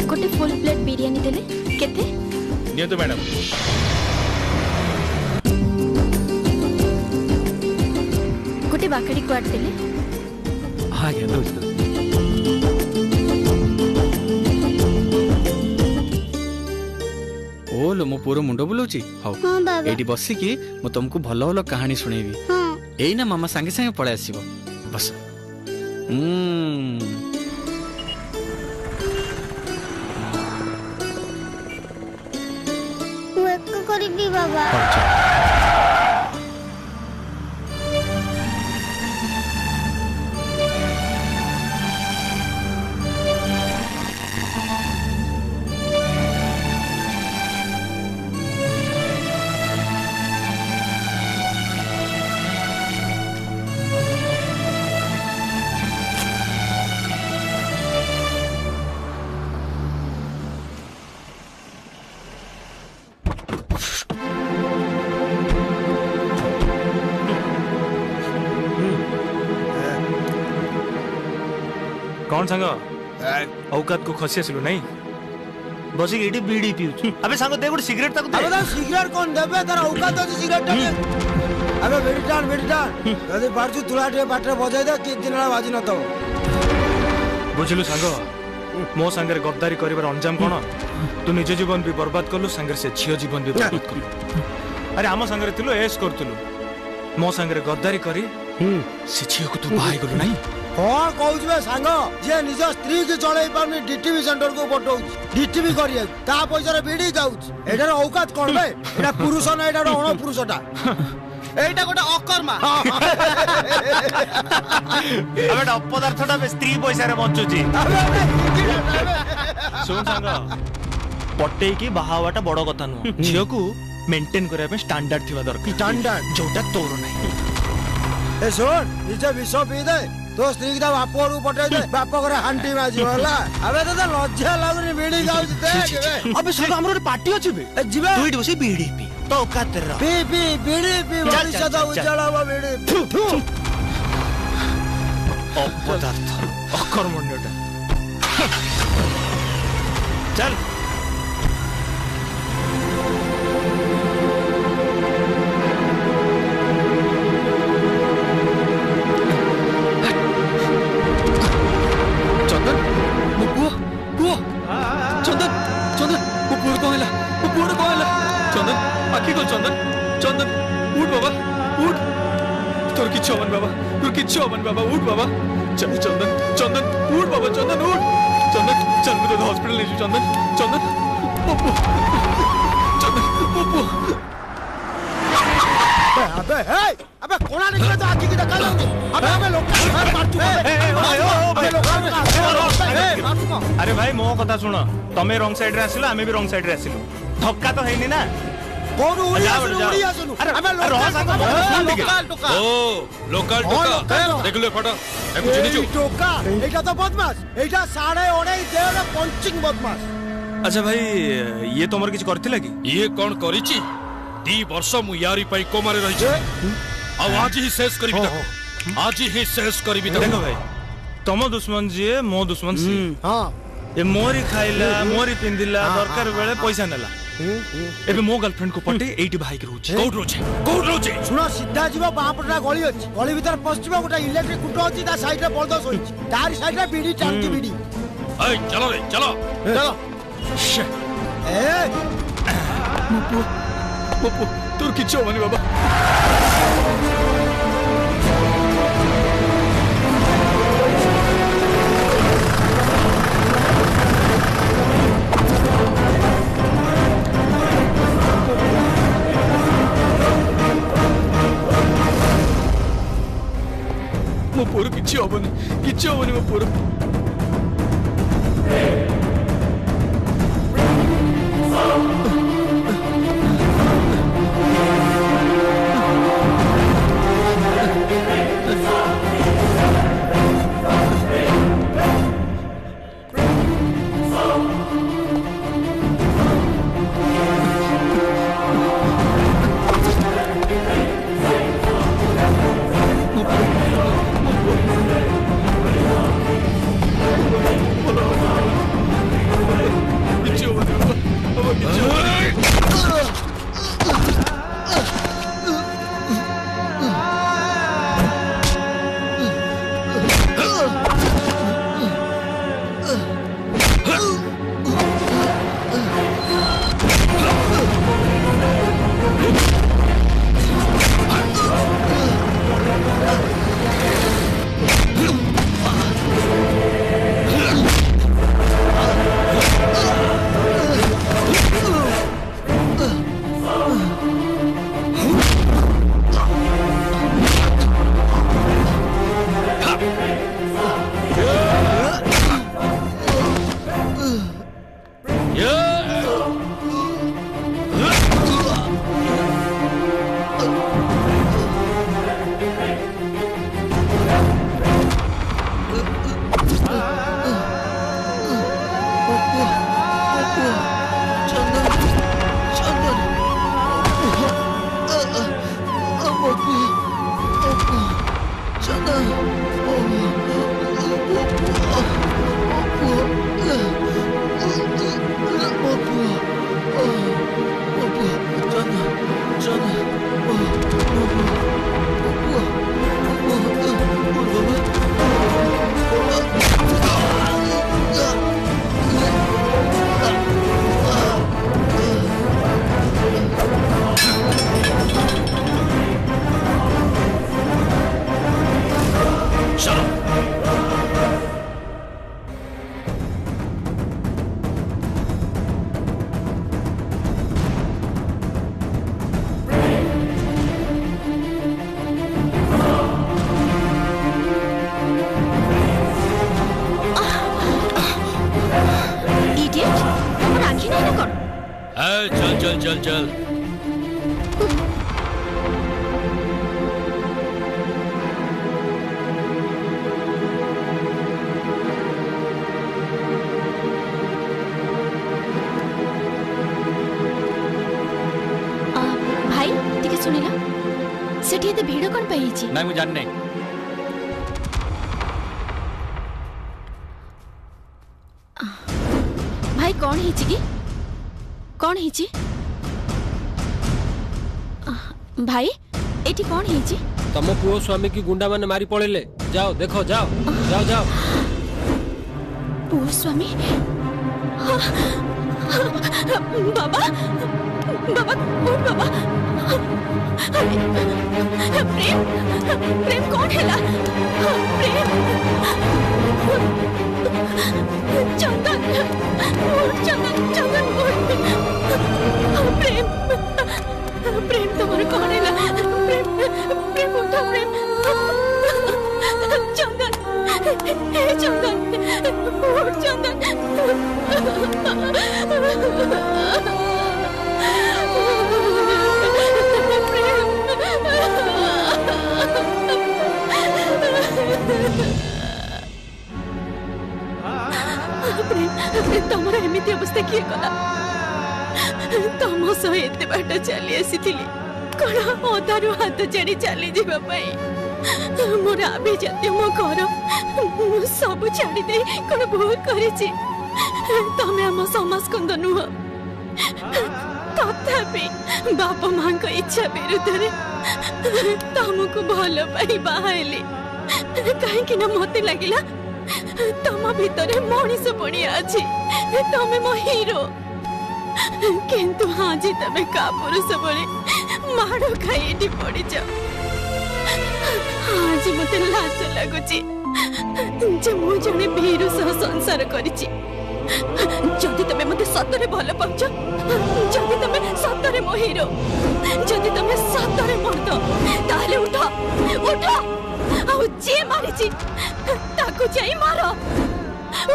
[SPEAKER 12] गोटे फुल प्लेट बिरयानी देले केते
[SPEAKER 15] नियो तो मैडम
[SPEAKER 12] गोटे बाकड़ी क्वाट देले
[SPEAKER 13] हां के दो
[SPEAKER 2] ओलो मो पूरा मुंडो बुलाउची हाउ एडी बसी की मो तुमको भलो भलो कहानी सुनेबी एई ना मामा संगे संगे पळे आसीबो बस
[SPEAKER 14] वेक करबी बाबा
[SPEAKER 11] कौन सांग औकात को खसी आसिलु नहीं बसी एडी बीड़ी पिउछु अबे सांग दे गुड सिगरेट ताको दे
[SPEAKER 18] अबे सिगरेट कौन देबे तार औकात अछि सिगरेट अबे बेटी टान यदि पारछु तुला टे बाटरे बजाय दे कि दिन बाजी न तो
[SPEAKER 11] बुझलु सांग
[SPEAKER 21] मो संगे गद्दारी कर अंजाम कौन तू निज जीवन भी बर्बाद कलु संगे से झील जीवन भी बर्बाद कलु अरे आम संगे थिलु एस करथुलु मो संगे गद्दारी करी से झील को तू बाहाई गलु नहीं
[SPEAKER 11] कौन कहूछ बे सांग जे निज स्त्री की चलै पानी डीटीवी सेंटर को पठौछ डीटीवी करिया ता पैसा रे बीड़ी जाउछ एटार औकात कोन बे एटा पुरुष न एटा अण पुरुषटा एटा गोटे अकर्मा
[SPEAKER 21] अबे अपदार्थटा बे स्त्री पैसा रे बंचुची सुन सांग पट्टे की बाहावाटा बड़ कथा नु झियो को मेंटेन करया पे स्टैंडर्ड थिबा दरकार
[SPEAKER 11] स्टैंडर्ड
[SPEAKER 21] जोटा तोर नहीं
[SPEAKER 11] ए सुन निजे विष पी दे तो स्त्री का बाप रू पटे दे बाप करे हांटी माजी होला अबे तो लज्जा लागुनी बीड़ी गाउछ देख
[SPEAKER 21] अबे सब हमरो पार्टी अछि बे
[SPEAKER 11] जिबे
[SPEAKER 21] तू इड बसी बीड़ी पी तो कातर
[SPEAKER 11] पी पी बीड़ी पी भविष्य दा उजळा बा बीड़ी
[SPEAKER 21] अपदार्थ अकर्मण्यटा चल
[SPEAKER 2] चंदन उठ बाबा उठ तोर किछु हवन बाबा तोर किछु हवन बाबा उठ बाबा चल चंदन चंदन उठ बाबा चंदन उठ चंदन चल मुझे हॉस्पिटल ले चंदन चंदन पप्पू चंदन पप्पू
[SPEAKER 11] अबे हे अबे कोना निकले तो आखी की धक्का जाऊंगी अबे लोग
[SPEAKER 21] अरे भाई मो कथा सुन तमे रॉन्ग साइड रे आसिलो आमे भी रॉन्ग साइड रे आसिलो धक्का तो हैनी ना
[SPEAKER 11] कौन उड़िया सुनु अबे लोकल टोका
[SPEAKER 15] ओ लोकल टोका देख ले फटा एको चिनी छु
[SPEAKER 11] टोका एटा तो बदमाश एटा 8:30 देर पंचिंग बदमाश
[SPEAKER 21] अच्छा भाई ये तोमर किछ करथिला कि
[SPEAKER 15] ये कोन करिछि 2 वर्ष मु यारी पई कोमारे रहि छै अब आज ही शेष करबी तक आज ही शेष करबी तक
[SPEAKER 21] देखो भाई तमो दुश्मन जे मो दुश्मन सी
[SPEAKER 11] हां
[SPEAKER 21] ये मोरी खाइला मोरी पिंदिला दरकार बेले पैसा नेला एबे मो गर्लफ्रेंड को पटे 80 भाई के रोज कोड रोचे
[SPEAKER 11] सुनो सीधा जीवा बापटा गली अछि गली भीतर पश्चिम गोटा इलेक्ट्रिक खुंट अछि ता साइड रे बलद सोइछि तार साइड रे बीड़ी टांकी बीड़ी
[SPEAKER 15] ए चलो रे चलो
[SPEAKER 11] ए
[SPEAKER 2] पप्पू तोर किछु हवनी बाबा मो पुर किछि हवनी मो पुर किछु
[SPEAKER 13] चल चल चल चल।
[SPEAKER 12] भाई टिके सुनिला सेठी एते भीड़ कोन पई
[SPEAKER 13] नहीं मु जानने।
[SPEAKER 12] भाई कौन हिची की कौन हिची भाई एठी कौन हिची
[SPEAKER 1] तम पुओ स्वामी की गुंडा माने मारी पड़ेले जाओ देखो जाओ जाओ जाओ।
[SPEAKER 12] पुओ स्वामी बाबा बाबा उठ बाबा प्रेम प्रेम कौन हैला प्रेम चंदन उठ चंदन चंदन उठ प्रेम प्रेम तुम्हारे कौन हैला प्रेम प्रेम उठो प्रेम चंदन हे चंदन उठ चंदन तमर एमती अवस्था किए कला तम सह एते बाट चली आसीथिली कण अधारु हाथ छाड़ी चली जीवा पई मोर आबे जाते मो घर सब छाड़ी दे कण भूल करिछि तमे हम समाज कंद नुह तथापि बापा मां को इच्छा विरुद्ध रे तमको भल पाई बाहाइली कहीं ना मते लागिला तम भितरे मनीष पड़िया अछि तमे मो हीरो किंतु आज तमे का पुरुष बळे माड़ खाई एठी पड़ी जाओ आज मते लाज लागुची जे मु जने भीरु सह संसार करिछि जदि तमे मते सतरे भल पाउछ जदि तमे सतरे मो हीरो जदि तमे सतरे मर्द ताले उठो उठो आउ जे मारिछि ताको जाई मारो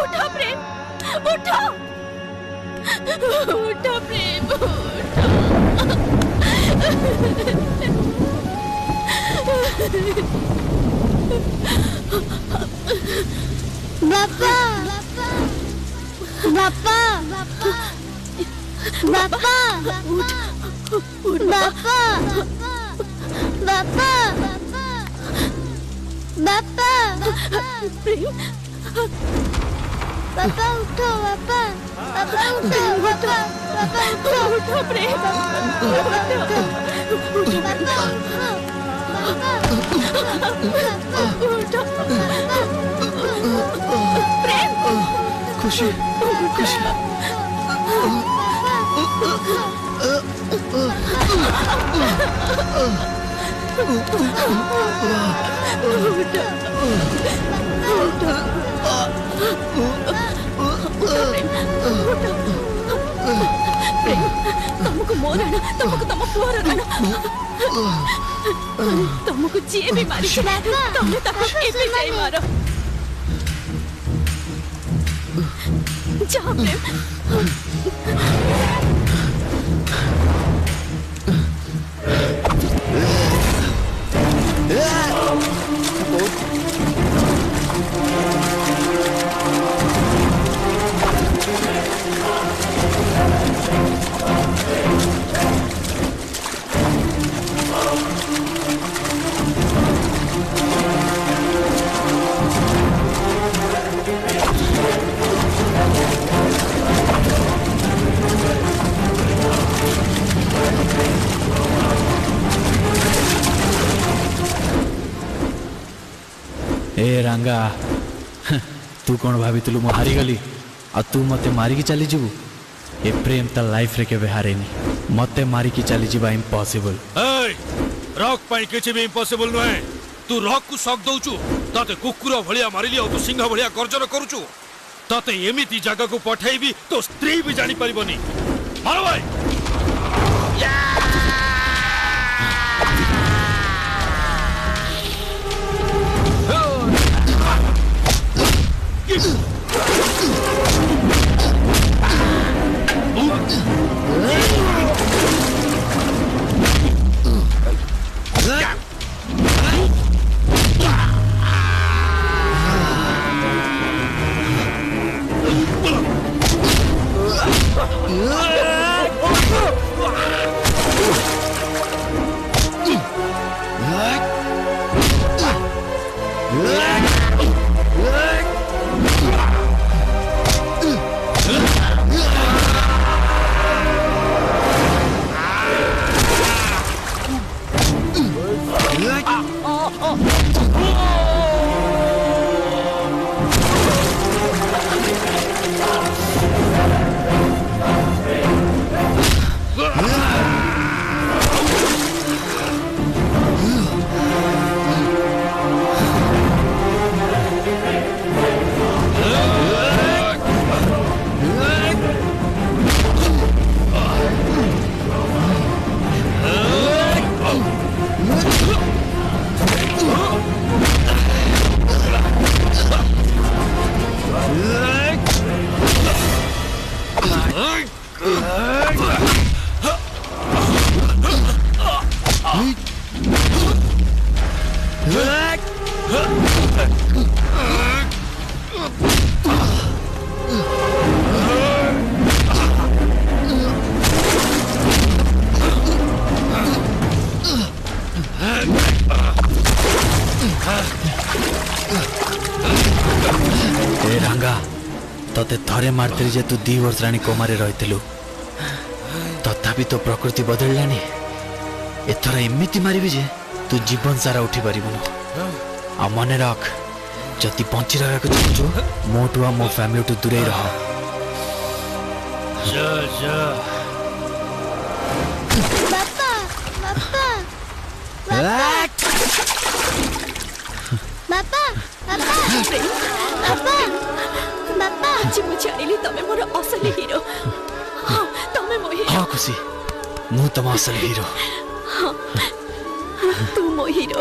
[SPEAKER 12] उठो प्रेम उठो उठो प्रेम
[SPEAKER 14] बापा बापा बापा उठ बापा बापा बापा
[SPEAKER 12] प्रेम
[SPEAKER 14] बापा उठो बापा बापा उठो बापा बापा उठो
[SPEAKER 12] उठो प्रेम उठो
[SPEAKER 14] बापा
[SPEAKER 12] उठो प्रेम
[SPEAKER 4] खुशी खुशी
[SPEAKER 12] तुमको मोराना तुमको तुम पुअर तुमको जे भी मारी तुमने ताको एबे जाई मारो जा प्रेम
[SPEAKER 2] ए रांगा तू कौन भाभी तुलु मु हारी गली आ तू मते मारी की चली जीवु ए प्रेम ता लाइफ रे केबे हारेनी मते मारी की चली जीवा इम्पॉसिबल
[SPEAKER 15] ए रॉक पाई किछि भी इम्पॉसिबल नहे तू रॉक को शॉक दउचु ताते कुकुर भलिया मारिली और तू सिंह भलिया गर्जन करूचु ताते एमिति जगह को पठाईबी तो स्त्री भी जानी परिबनी मारो भाई
[SPEAKER 14] Oh!
[SPEAKER 11] तते थरे मारते जे तू 2 वर्ष राणी कोमारे रहिथिलु तथापि तो प्रकृति बदललानी एथर एमिति मारिबी जे तू जीवन सारा उठी पारिबनु आ मने रख जति बंची रहको चाहछु मोटु आ मो फैमिली टू दूरे रह
[SPEAKER 10] जा जा
[SPEAKER 14] बापा बापा बापा बापा बापा
[SPEAKER 12] आज मु जानिली तमे मोर असली हीरो हां तमे मो हीरो
[SPEAKER 11] हां खुशी मु तम असली हीरो
[SPEAKER 12] हां तू मो हीरो